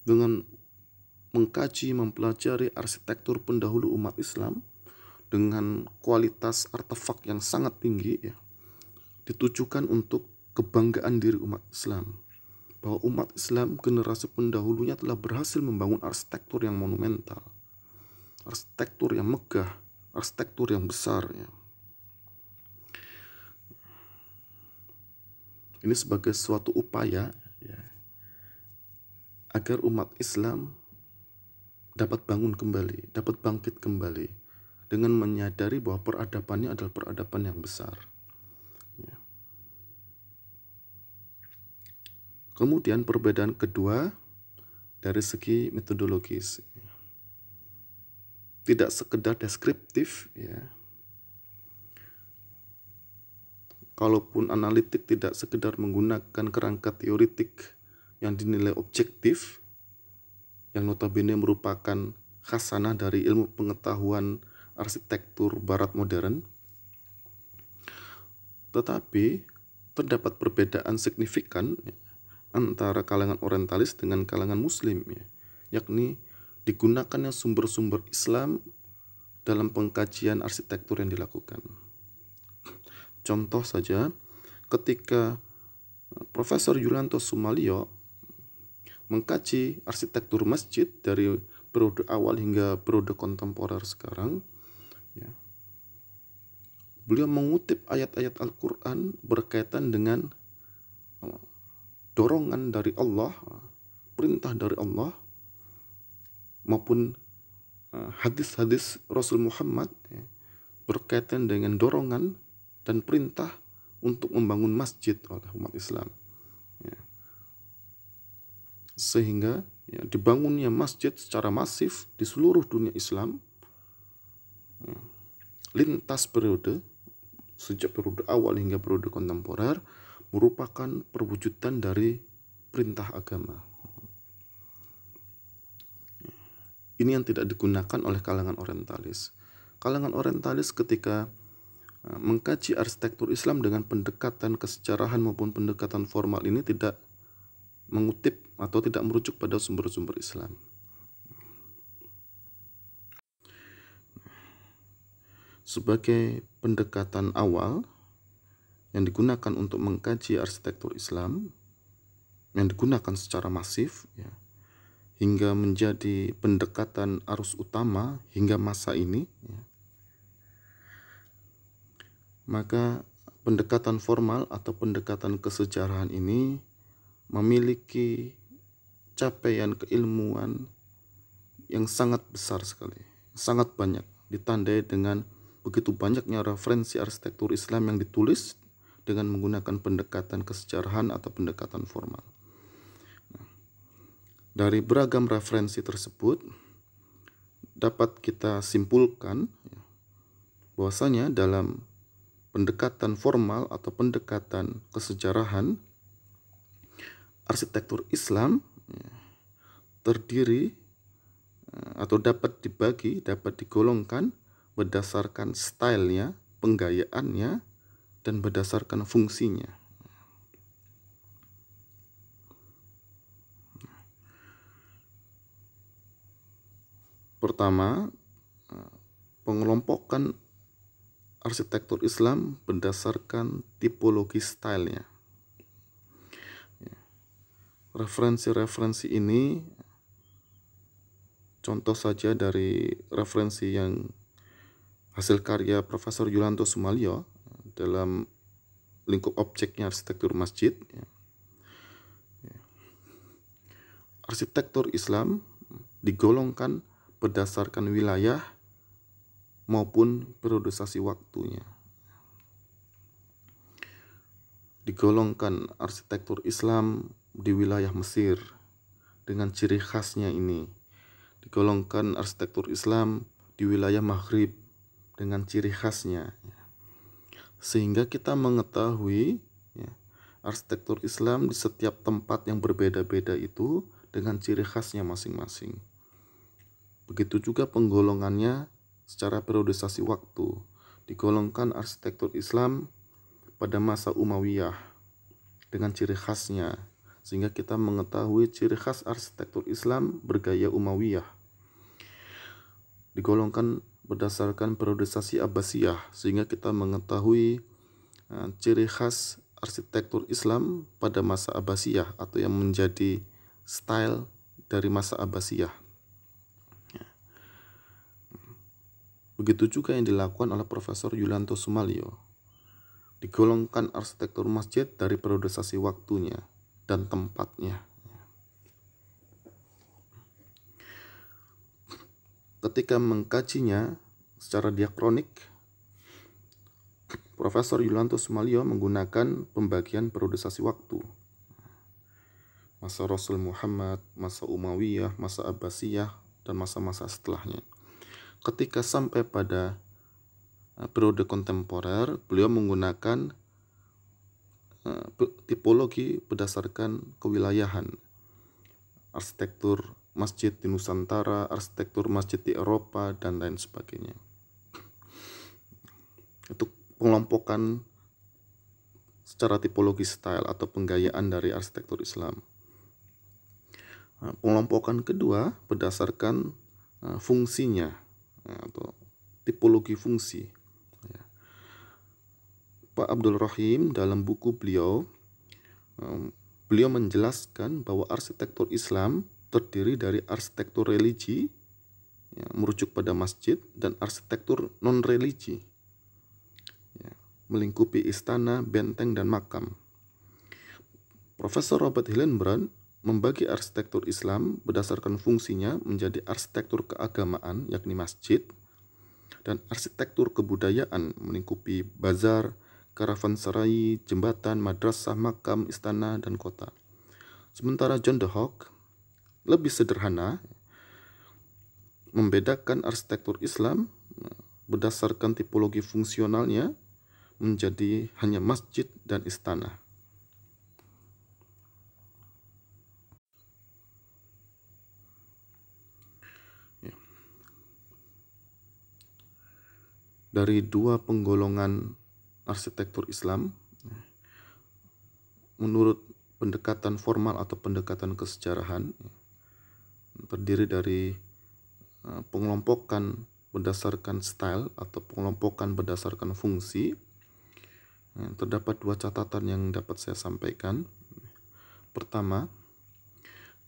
dengan mengkaji, mempelajari arsitektur pendahulu umat Islam dengan kualitas artefak yang sangat tinggi, ya, ditujukan untuk kebanggaan diri umat Islam, bahwa umat Islam generasi pendahulunya telah berhasil membangun arsitektur yang monumental, arsitektur yang megah, arsitektur yang besar, ya. Ini sebagai suatu upaya, ya, agar umat Islam dapat bangun kembali, dapat bangkit kembali dengan menyadari bahwa peradabannya adalah peradaban yang besar, ya. Kemudian perbedaan kedua dari segi metodologis, tidak sekedar deskriptif, ya. Kalaupun analitik tidak sekedar menggunakan kerangka teoritik yang dinilai objektif, yang notabene merupakan khasanah dari ilmu pengetahuan arsitektur barat modern, tetapi terdapat perbedaan signifikan antara kalangan orientalis dengan kalangan muslim, yakni digunakannya sumber-sumber Islam dalam pengkajian arsitektur yang dilakukan. Contoh saja, ketika Profesor Yulianto Sumalyo mengkaji arsitektur masjid dari periode awal hingga periode kontemporer sekarang, beliau mengutip ayat-ayat Al-Quran berkaitan dengan dorongan dari Allah, perintah dari Allah, maupun hadis-hadis Rasul Muhammad berkaitan dengan dorongan dan perintah untuk membangun masjid oleh umat Islam. Sehingga dibangunnya masjid secara masif di seluruh dunia Islam, lintas periode, sejak periode awal hingga periode kontemporer, merupakan perwujudan dari perintah agama. Ini yang tidak digunakan oleh kalangan orientalis. Kalangan orientalis ketika mengkaji arsitektur Islam dengan pendekatan kesejarahan maupun pendekatan formal ini tidak mengutip atau tidak merujuk pada sumber-sumber Islam. Sebagai pendekatan awal yang digunakan untuk mengkaji arsitektur Islam, yang digunakan secara masif, hingga menjadi pendekatan arus utama hingga masa ini, maka pendekatan formal atau pendekatan kesejarahan ini memiliki capaian keilmuan yang sangat besar sekali, sangat banyak, ditandai dengan begitu banyaknya referensi arsitektur Islam yang ditulis dengan menggunakan pendekatan kesejarahan atau pendekatan formal. Dari beragam referensi tersebut dapat kita simpulkan bahwasanya dalam pendekatan formal atau pendekatan kesejarahan, arsitektur Islam terdiri atau dapat digolongkan berdasarkan stylenya, penggayaannya, dan berdasarkan fungsinya. Pertama, pengelompokan arsitektur Islam berdasarkan tipologi stylenya. Referensi-referensi ini contoh saja dari referensi yang hasil karya Profesor Yulianto Sumalyo dalam lingkup objeknya arsitektur masjid. Arsitektur Islam digolongkan berdasarkan wilayah maupun periodisasi waktunya. Digolongkan arsitektur Islam di wilayah Mesir dengan ciri khasnya ini. Digolongkan arsitektur Islam di wilayah Maghrib dengan ciri khasnya. Sehingga kita mengetahui arsitektur Islam di setiap tempat yang berbeda-beda itu dengan ciri khasnya masing-masing. Begitu juga penggolongannya secara periodisasi waktu. Digolongkan arsitektur Islam pada masa Umayyah dengan ciri khasnya, sehingga kita mengetahui ciri khas arsitektur Islam bergaya Umayyah. Digolongkan berdasarkan periodisasi Abbasiyah, sehingga kita mengetahui ciri khas arsitektur Islam pada masa Abbasiyah atau yang menjadi style dari masa Abbasiyah. Begitu juga yang dilakukan oleh Profesor Yulianto Sumalyo. Digolongkan arsitektur masjid dari periodisasi waktunya dan tempatnya. Ketika mengkajinya secara diakronik, Profesor Yulianto Sumalyo menggunakan pembagian periodisasi waktu. Masa Rasul Muhammad, masa Umayyah, masa Abbasiyah, dan masa-masa setelahnya. Ketika sampai pada periode kontemporer, beliau menggunakan tipologi berdasarkan kewilayahan. Arsitektur masjid di Nusantara, arsitektur masjid di Eropa, dan lain sebagainya. Itu pengelompokan secara tipologi style atau penggayaan dari arsitektur Islam. Pengelompokan kedua berdasarkan fungsinya atau tipologi fungsi. Pak Abdul Rahim dalam buku beliau menjelaskan bahwa arsitektur Islam terdiri dari arsitektur religi, merujuk pada masjid, dan arsitektur non-religi, melingkupi istana, benteng, dan makam. Profesor Robert Hillenbrand membagi arsitektur Islam berdasarkan fungsinya menjadi arsitektur keagamaan, yakni masjid, dan arsitektur kebudayaan melingkupi bazar, karavanserai, jembatan, madrasah, makam, istana, dan kota. Sementara John de Hoogh lebih sederhana, membedakan arsitektur Islam berdasarkan tipologi fungsionalnya menjadi hanya masjid dan istana. Dari dua penggolongan arsitektur Islam, menurut pendekatan formal atau pendekatan kesejarahan, terdiri dari pengelompokan berdasarkan style atau pengelompokan berdasarkan fungsi. Terdapat dua catatan yang dapat saya sampaikan. Pertama,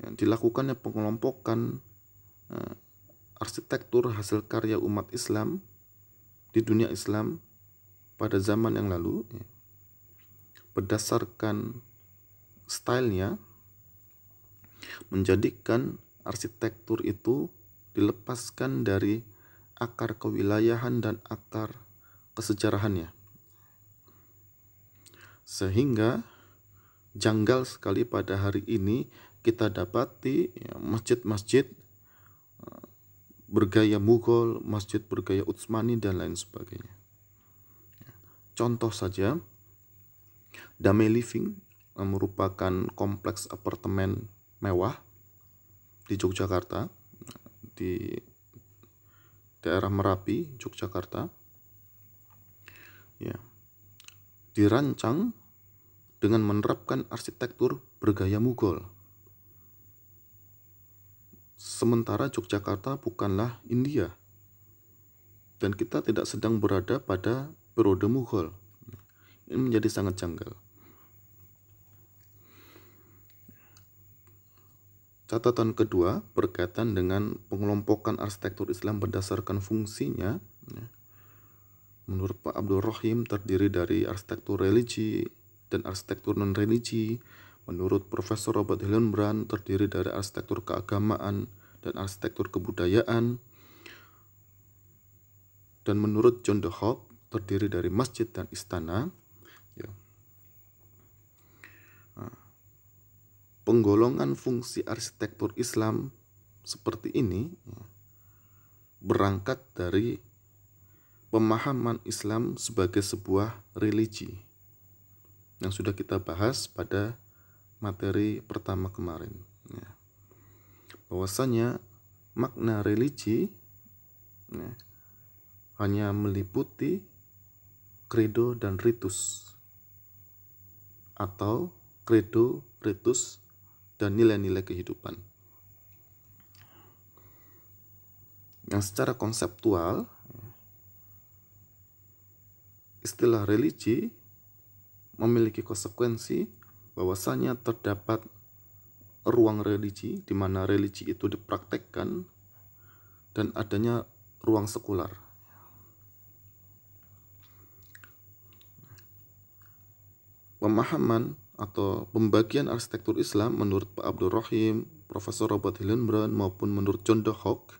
dilakukannya pengelompokan arsitektur hasil karya umat Islam di dunia Islam pada zaman yang lalu, berdasarkan stylenya, menjadikan arsitektur itu dilepaskan dari akar kewilayahan dan akar kesejarahannya, sehingga janggal sekali pada hari ini kita dapati masjid-masjid bergaya Mughal, masjid bergaya Utsmani, dan lain sebagainya. Contoh saja, Damai Living merupakan kompleks apartemen mewah di Yogyakarta, di daerah Merapi, Yogyakarta. Dirancang dengan menerapkan arsitektur bergaya Mughal. Sementara Yogyakarta bukanlah India, dan kita tidak sedang berada pada periode Mughal. Ini menjadi sangat janggal. Catatan kedua berkaitan dengan pengelompokan arsitektur Islam berdasarkan fungsinya. Menurut Pak Abdul Rahim terdiri dari arsitektur religi dan arsitektur non-religi. Menurut Profesor Robert Hillenbrand terdiri dari arsitektur keagamaan dan arsitektur kebudayaan. Dan menurut John de Hoogh terdiri dari masjid dan istana. Penggolongan fungsi arsitektur Islam seperti ini berangkat dari pemahaman Islam sebagai sebuah religi yang sudah kita bahas pada materi pertama kemarin, bahwasanya makna religi hanya meliputi credo dan ritus, atau credo, ritus, dan nilai-nilai kehidupan. Yang secara konseptual, istilah religi memiliki konsekuensi bahwasanya terdapat ruang religi di mana religi itu dipraktekkan dan adanya ruang sekular. Pemahaman atau pembagian arsitektur Islam menurut Pak Abdul Rahim, Profesor Robert Hillenbrand, maupun menurut John de Hoogh,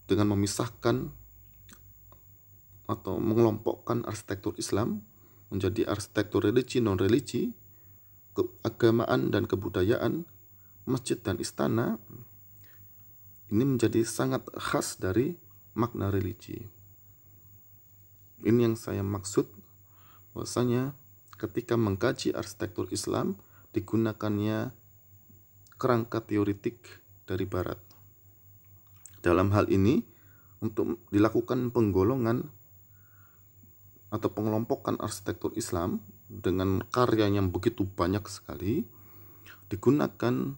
dengan memisahkan atau mengelompokkan arsitektur Islam menjadi arsitektur religi, non-religi, keagamaan dan kebudayaan, masjid dan istana. Ini menjadi sangat khas dari makna religi. Ini yang saya maksud, bahwasanya ketika mengkaji arsitektur Islam digunakannya kerangka teoritik dari Barat. Dalam hal ini untuk dilakukan penggolongan atau pengelompokan arsitektur Islam dengan karya yang begitu banyak sekali, digunakan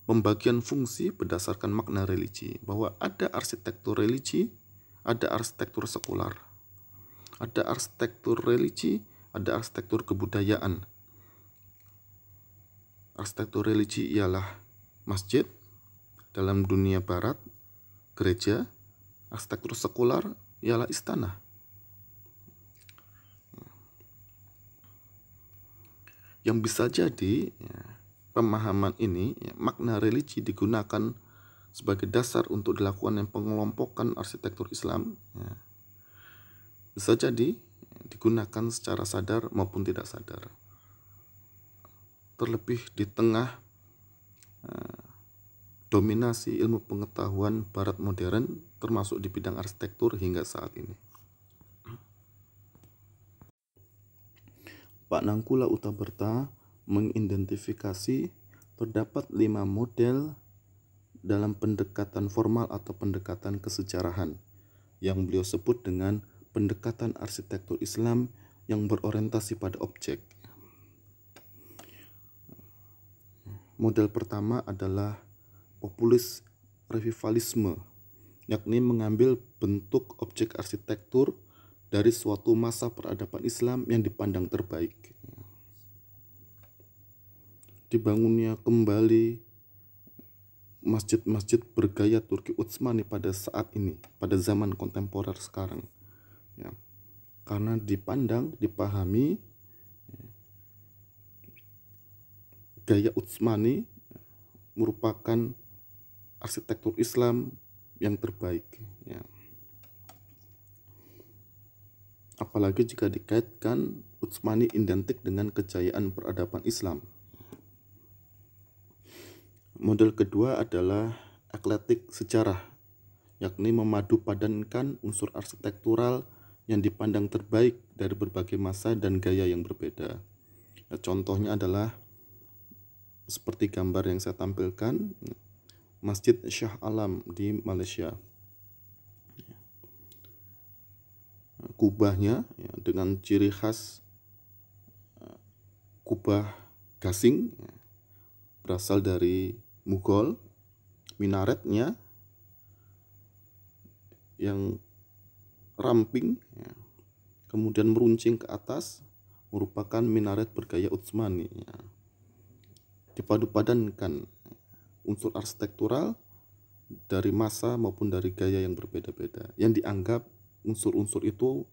pembagian fungsi berdasarkan makna religi, bahwa ada arsitektur religi, ada arsitektur sekular, ada arsitektur religi, ada arsitektur kebudayaan. Arsitektur religi ialah masjid, dalam dunia barat gereja. Arsitektur sekular ialah istana. Yang bisa jadi pemahaman ini, makna religi digunakan sebagai dasar untuk dilakukan pengelompokan arsitektur Islam, bisa jadi digunakan secara sadar maupun tidak sadar. Terlebih di tengah dominasi ilmu pengetahuan barat modern, termasuk di bidang arsitektur hingga saat ini. Pak Nangkula Utaberta mengidentifikasi terdapat 5 model dalam pendekatan formal atau pendekatan kesejarahan yang beliau sebut dengan pendekatan arsitektur Islam yang berorientasi pada objek. Model pertama adalah populis revivalisme, yakni mengambil bentuk objek arsitektur dari suatu masa peradaban Islam yang dipandang terbaik. Dibangunnya kembali masjid-masjid bergaya Turki Utsmani pada saat ini, pada zaman kontemporer sekarang, karena dipahami gaya Utsmani merupakan arsitektur Islam yang terbaik, apalagi jika dikaitkan Utsmani identik dengan kejayaan peradaban Islam. Model kedua adalah eklektik sejarah, yakni memadu padankan unsur arsitektural yang dipandang terbaik dari berbagai masa dan gaya yang berbeda. Contohnya adalah seperti gambar yang saya tampilkan, Masjid Shah Alam di Malaysia. Kubahnya dengan ciri khas kubah gasing, berasal dari Mughal. Minaretnya yang ramping, kemudian meruncing ke atas, merupakan minaret bergaya Utsmani. Dipadu-padankan unsur arsitektural dari masa maupun dari gaya yang berbeda-beda, yang dianggap unsur-unsur itu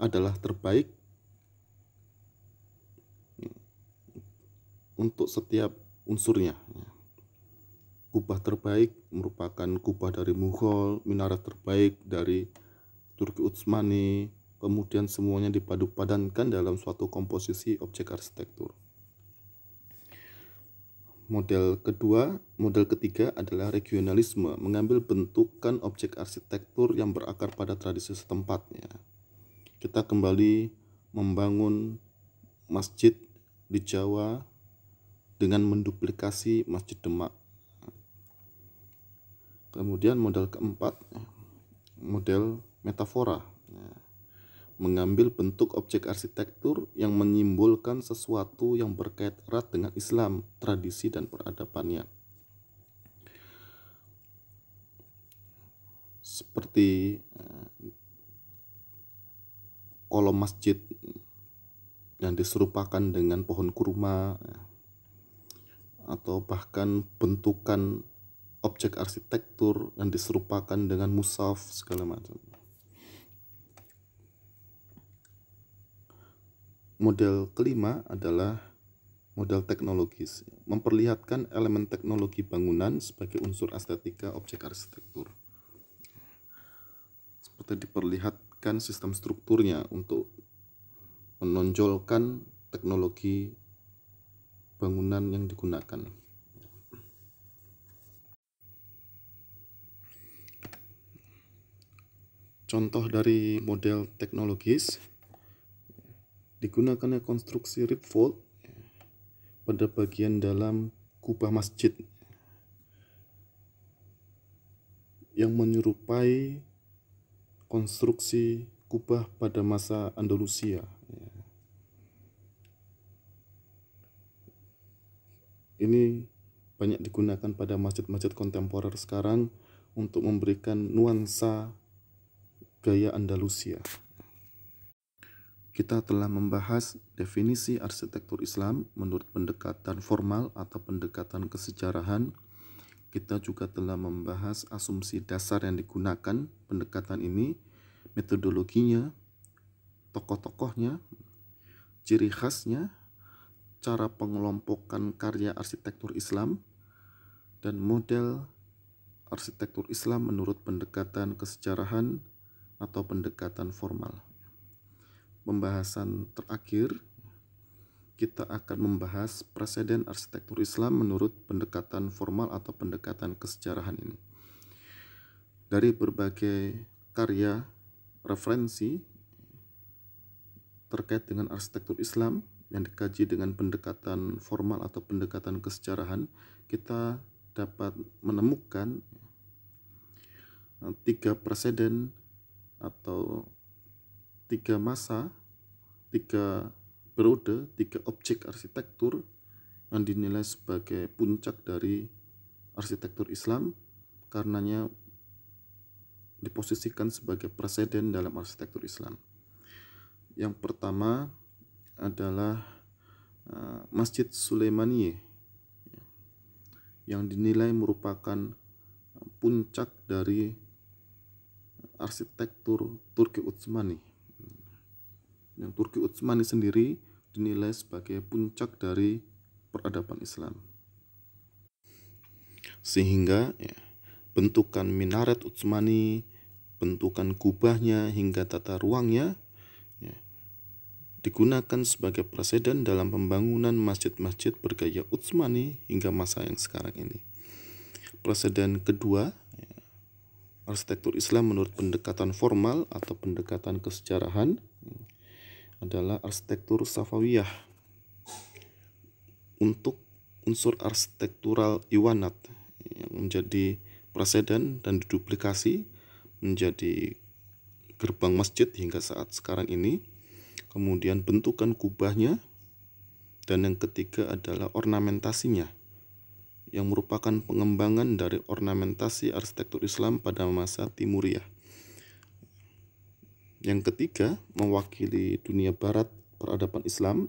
adalah terbaik untuk setiap unsurnya. Kubah terbaik merupakan kubah dari Mughal, minaret terbaik dari Turki Utsmani, kemudian semuanya dipadu-padankan dalam suatu komposisi objek arsitektur. Model ketiga adalah regionalisme, mengambil bentukan objek arsitektur yang berakar pada tradisi setempat. Kita kembali membangun masjid di Jawa dengan menduplikasi Masjid Demak. Kemudian model keempat, model metafora, mengambil bentuk objek arsitektur yang menyimbolkan sesuatu yang berkait erat dengan Islam, tradisi dan peradabannya. Seperti kolom masjid yang diserupakan dengan pohon kurma, atau bahkan bentukan objek arsitektur yang diserupakan dengan mushaf segala macam. Model kelima adalah model teknologis, memperlihatkan elemen teknologi bangunan sebagai unsur estetika objek arsitektur. Seperti diperlihatkan sistem strukturnya untuk menonjolkan teknologi bangunan yang digunakan. Contoh dari model teknologis, digunakannya konstruksi ripfold pada bagian dalam kubah masjid yang menyerupai konstruksi kubah pada masa Andalusia. Ini banyak digunakan pada masjid-masjid kontemporer sekarang untuk memberikan nuansa gaya Andalusia. Kita telah membahas definisi arsitektur Islam menurut pendekatan formal atau pendekatan kesejarahan. Kita juga telah membahas asumsi dasar yang digunakan pendekatan ini, metodologinya, tokoh-tokohnya, ciri khasnya, cara pengelompokan karya arsitektur Islam, dan model arsitektur Islam menurut pendekatan kesejarahan atau pendekatan formal. Pembahasan terakhir, kita akan membahas preseden arsitektur Islam menurut pendekatan formal atau pendekatan kesejarahan ini. Dari berbagai karya referensi terkait dengan arsitektur Islam yang dikaji dengan pendekatan formal atau pendekatan kesejarahan, kita dapat menemukan 3 preseden atau 3 masa, 3 periode, 3 objek arsitektur yang dinilai sebagai puncak dari arsitektur Islam, karenanya diposisikan sebagai preseden dalam arsitektur Islam. Yang pertama adalah Masjid Sulaimaniyah yang dinilai merupakan puncak dari arsitektur Turki Utsmani. Yang Turki Utsmani sendiri dinilai sebagai puncak dari peradaban Islam. Sehingga bentukan minaret Utsmani, bentukan kubahnya hingga tata ruangnya digunakan sebagai preseden dalam pembangunan masjid-masjid bergaya Utsmani hingga masa yang sekarang ini. Preseden kedua, arsitektur Islam menurut pendekatan formal atau pendekatan kesejarahan adalah arsitektur Safawiyah. Untuk unsur arsitektural Iwanat yang menjadi preseden dan diduplikasi menjadi gerbang masjid hingga saat sekarang ini. Kemudian bentukan kubahnya, dan yang ketiga adalah ornamentasinya yang merupakan pengembangan dari ornamentasi arsitektur Islam pada masa Timuriyah. Yang ketiga mewakili dunia barat peradaban Islam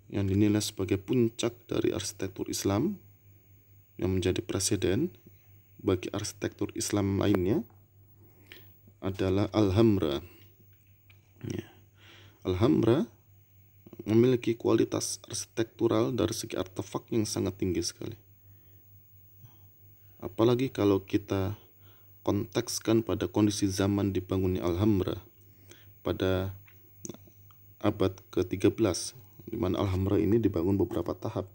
yang dinilai sebagai puncak dari arsitektur Islam yang menjadi preseden bagi arsitektur Islam lainnya adalah Alhambra. Alhambra memiliki kualitas arsitektural dari segi artefak yang sangat tinggi sekali. Apalagi kalau kita kontekskan pada kondisi zaman dibangunnya Alhambra pada abad ke-13, di mana Alhambra ini dibangun beberapa tahap.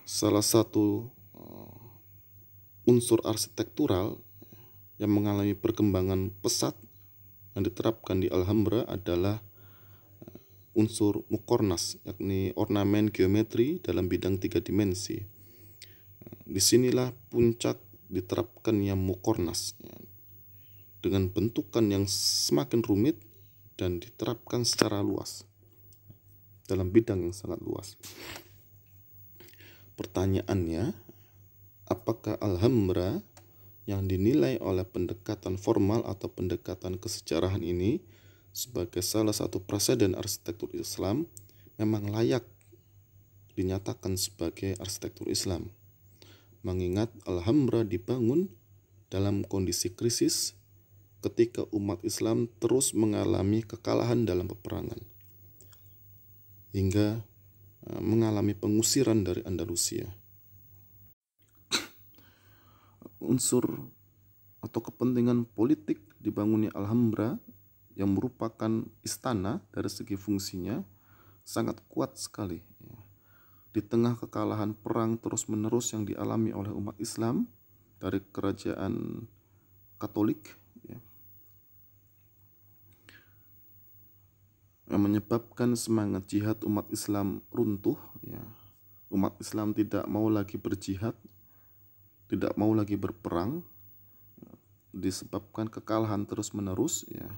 Salah satu unsur arsitektural yang mengalami perkembangan pesat yang diterapkan di Alhambra adalah unsur mukornas, yakni ornamen geometri dalam bidang 3 dimensi. Disinilah puncak diterapkannya mukornas dengan bentukan yang semakin rumit dan diterapkan secara luas dalam bidang yang sangat luas. Pertanyaannya, apakah Alhambra yang dinilai oleh pendekatan formal atau pendekatan kesejarahan ini sebagai salah satu preseden arsitektur Islam memang layak dinyatakan sebagai arsitektur Islam, mengingat Alhambra dibangun dalam kondisi krisis ketika umat Islam terus mengalami kekalahan dalam peperangan hingga mengalami pengusiran dari Andalusia. Unsur atau kepentingan politik dibangunnya Alhambra yang merupakan istana dari segi fungsinya sangat kuat sekali. Di tengah kekalahan perang terus-menerus yang dialami oleh umat Islam dari kerajaan Katolik, yang menyebabkan semangat jihad umat Islam runtuh. Umat Islam tidak mau lagi berjihad, tidak mau lagi berperang, disebabkan kekalahan terus-menerus, ya,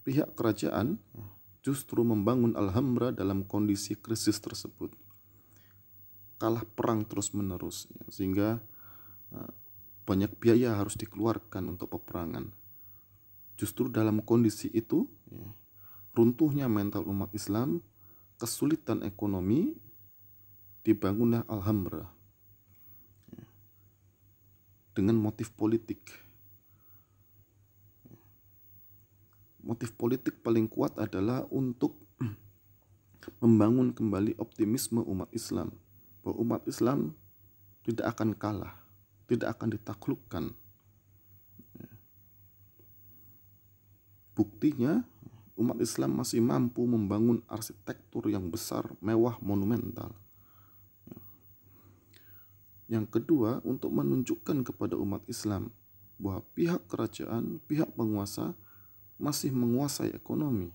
pihak kerajaan justru membangun Alhambra dalam kondisi krisis tersebut, kalah perang terus-menerus, ya, sehingga banyak biaya harus dikeluarkan untuk peperangan. Justru dalam kondisi itu, ya, runtuhnya mental umat Islam, kesulitan ekonomi, dibangunlah Alhambra, ya, dengan motif politik. Motif politik paling kuat adalah untuk membangun kembali optimisme umat Islam, bahwa umat Islam tidak akan kalah, tidak akan ditaklukkan. Buktinya, umat Islam masih mampu membangun arsitektur yang besar, mewah, monumental. Yang kedua, untuk menunjukkan kepada umat Islam bahwa pihak kerajaan, pihak penguasa masih menguasai ekonomi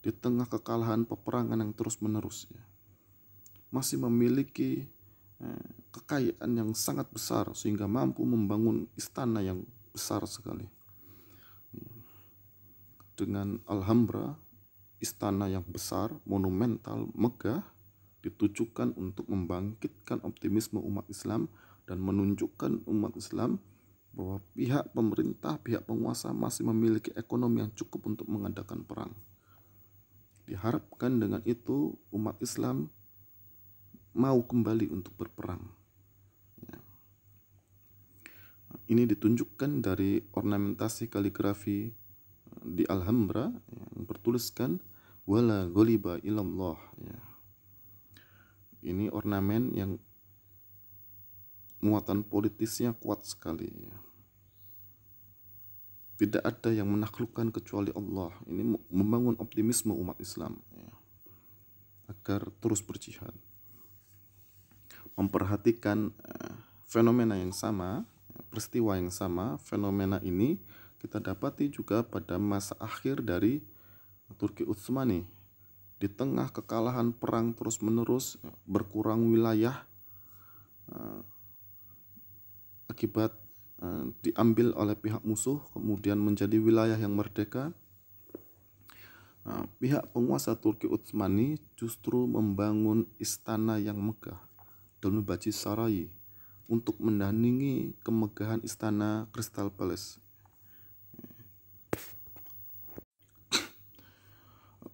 di tengah kekalahan peperangan yang terus-menerus, ya. Masih memiliki kekayaan yang sangat besar sehingga mampu membangun istana yang besar sekali. Dengan Alhambra, istana yang besar, monumental, megah, ditujukan untuk membangkitkan optimisme umat Islam dan menunjukkan umat Islam bahwa pihak pemerintah, pihak penguasa masih memiliki ekonomi yang cukup untuk mengadakan perang. Diharapkan dengan itu umat Islam mau kembali untuk berperang. Ya. Ini ditunjukkan dari ornamentasi kaligrafi di Alhambra yang bertuliskan wala ghaliba ilallah. Ya. Ini ornamen yang muatan politisnya kuat sekali, ya. Tidak ada yang menaklukkan kecuali Allah. Ini membangun optimisme umat Islam, ya, agar terus berjihad. Memperhatikan fenomena yang sama, peristiwa yang sama, fenomena ini kita dapati juga pada masa akhir dari Turki Utsmani. Di tengah kekalahan perang terus-menerus, berkurang wilayah akibat diambil oleh pihak musuh, kemudian menjadi wilayah yang merdeka. Pihak penguasa Turki Utsmani justru membangun istana yang megah, Dolmabahçe Sarayı, untuk menandingi kemegahan istana Crystal Palace.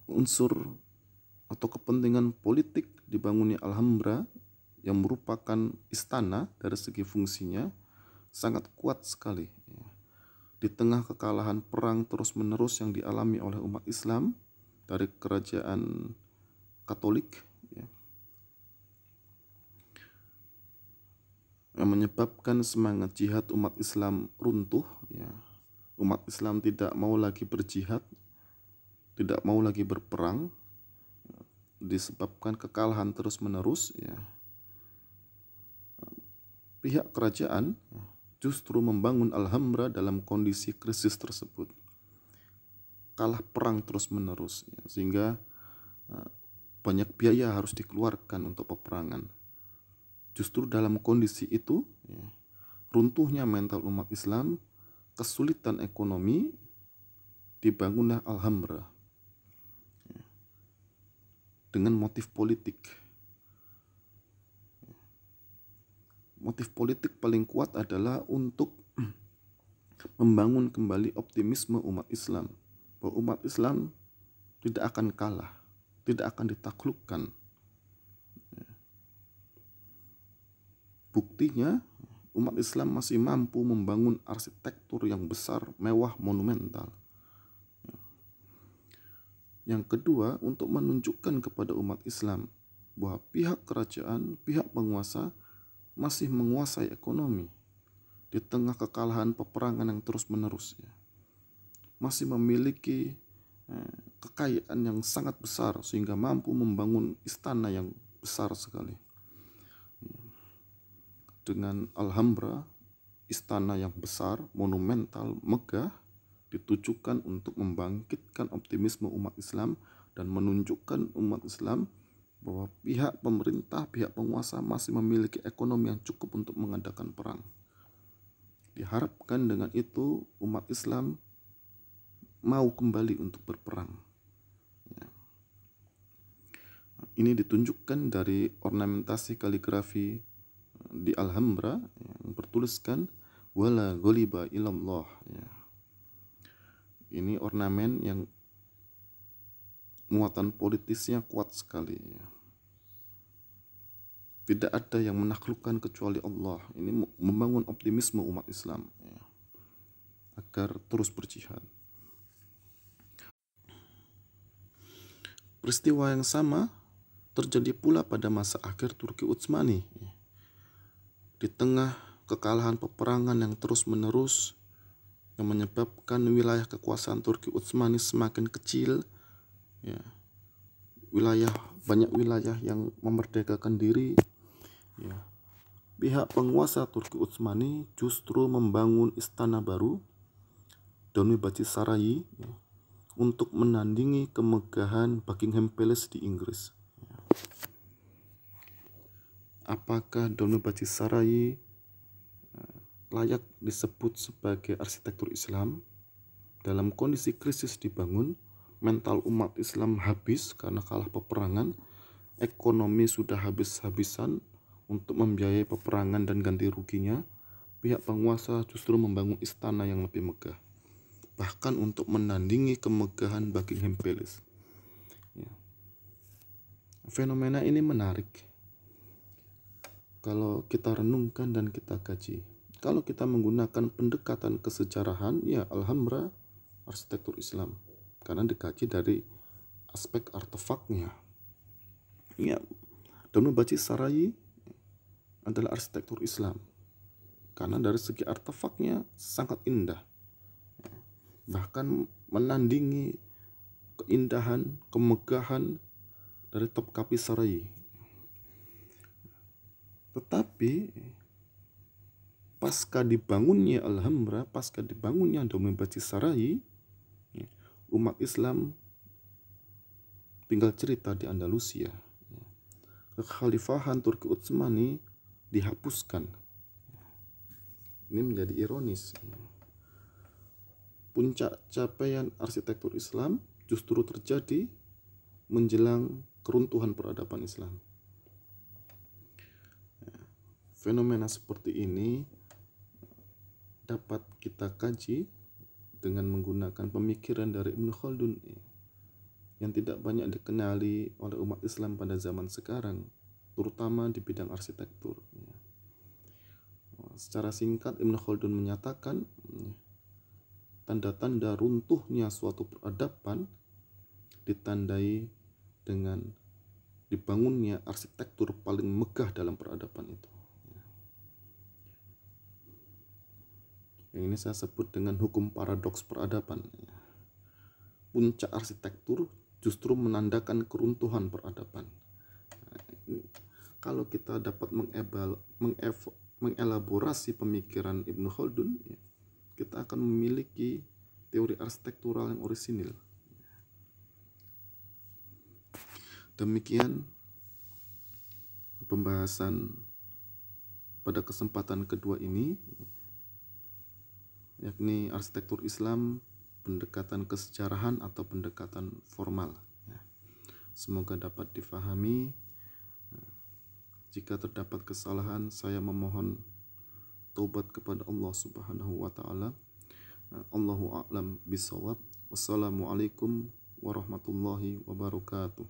Unsur atau kepentingan politik dibangunnya Alhambra yang merupakan istana dari segi fungsinya sangat kuat sekali, ya. Di tengah kekalahan perang terus-menerus yang dialami oleh umat Islam dari kerajaan Katolik, ya, yang menyebabkan semangat jihad umat Islam runtuh, ya. Umat Islam tidak mau lagi berjihad, tidak mau lagi berperang, disebabkan kekalahan terus-menerus, ya. Pihak kerajaan justru membangun Alhambra dalam kondisi krisis tersebut, kalah perang terus-menerus, ya, sehingga banyak biaya harus dikeluarkan untuk peperangan. Justru dalam kondisi itu, ya, runtuhnya mental umat Islam, kesulitan ekonomi, dibangunlah Alhambra, ya, dengan motif politik. Motif politik paling kuat adalah untuk membangun kembali optimisme umat Islam, bahwa umat Islam tidak akan kalah, tidak akan ditaklukkan. Buktinya, umat Islam masih mampu membangun arsitektur yang besar, mewah, monumental. Yang kedua, untuk menunjukkan kepada umat Islam bahwa pihak kerajaan, pihak penguasa masih menguasai ekonomi di tengah kekalahan peperangan yang terus-menerus, ya. Masih memiliki kekayaan yang sangat besar sehingga mampu membangun istana yang besar sekali. Dengan Alhambra, istana yang besar, monumental, megah, ditujukan untuk membangkitkan optimisme umat Islam dan menunjukkan umat Islam bahwa pihak pemerintah, pihak penguasa masih memiliki ekonomi yang cukup untuk mengadakan perang. Diharapkan dengan itu umat Islam mau kembali untuk berperang. Ini ditunjukkan dari ornamentasi kaligrafi di Alhambra yang bertuliskan wala ghaliba ilallah. Ini ornamen yang muatan politisnya kuat sekali. Tidak ada yang menaklukkan kecuali Allah. Ini membangun optimisme umat Islam agar terus berjihad. Peristiwa yang sama terjadi pula pada masa akhir Turki Utsmani. Di tengah kekalahan peperangan yang terus-menerus yang menyebabkan wilayah kekuasaan Turki Utsmani semakin kecil, banyak wilayah yang memerdekakan diri, pihak penguasa Turki Utsmani justru membangun istana baru, Dolmabahce Sarai, untuk menandingi kemegahan Buckingham Palace di Inggris. Apakah Dolmabahce Sarai layak disebut sebagai arsitektur Islam? Dalam kondisi krisis dibangun, mental umat Islam habis karena kalah peperangan, ekonomi sudah habis-habisan untuk membiayai peperangan dan ganti ruginya, pihak penguasa justru membangun istana yang lebih megah, bahkan untuk menandingi kemegahan Buckingham Palace. Fenomena ini menarik kalau kita renungkan dan kita kaji. Kalau kita menggunakan pendekatan kesejarahan, Alhambra arsitektur Islam, karena dikaji dari aspek artefaknya. Dolmabahce Sarai adalah arsitektur Islam karena dari segi artefaknya sangat indah, bahkan menandingi keindahan, kemegahan dari Topkapi Sarai. Tetapi pasca dibangunnya Alhambra, pasca dibangunnya Dolmabahce Sarai, umat Islam tinggal cerita di Andalusia. Kekhalifahan Turki Utsmani dihapuskan. Ini menjadi ironis. Puncak capaian arsitektur Islam justru terjadi menjelang keruntuhan peradaban Islam. Fenomena seperti ini dapat kita kaji dengan menggunakan pemikiran dari Ibnu Khaldun yang tidak banyak dikenali oleh umat Islam pada zaman sekarang, terutama di bidang arsitektur. Secara singkat, Ibnu Khaldun menyatakan tanda-tanda runtuhnya suatu peradaban ditandai dengan dibangunnya arsitektur paling megah dalam peradaban itu. Yang ini saya sebut dengan hukum paradoks peradaban. Puncak arsitektur justru menandakan keruntuhan peradaban. Kalau kita dapat mengelaborasi pemikiran Ibnu Khaldun, kita akan memiliki teori arsitektural yang orisinil. Demikian pembahasan pada kesempatan kedua ini, yakni arsitektur Islam, pendekatan kesejarahan atau pendekatan formal. Semoga dapat difahami. Jika terdapat kesalahan, saya memohon taubat kepada Allah Subhanahu wa taala. Allahu a'lam bishawab. Wassalamualaikum warahmatullahi wabarakatuh.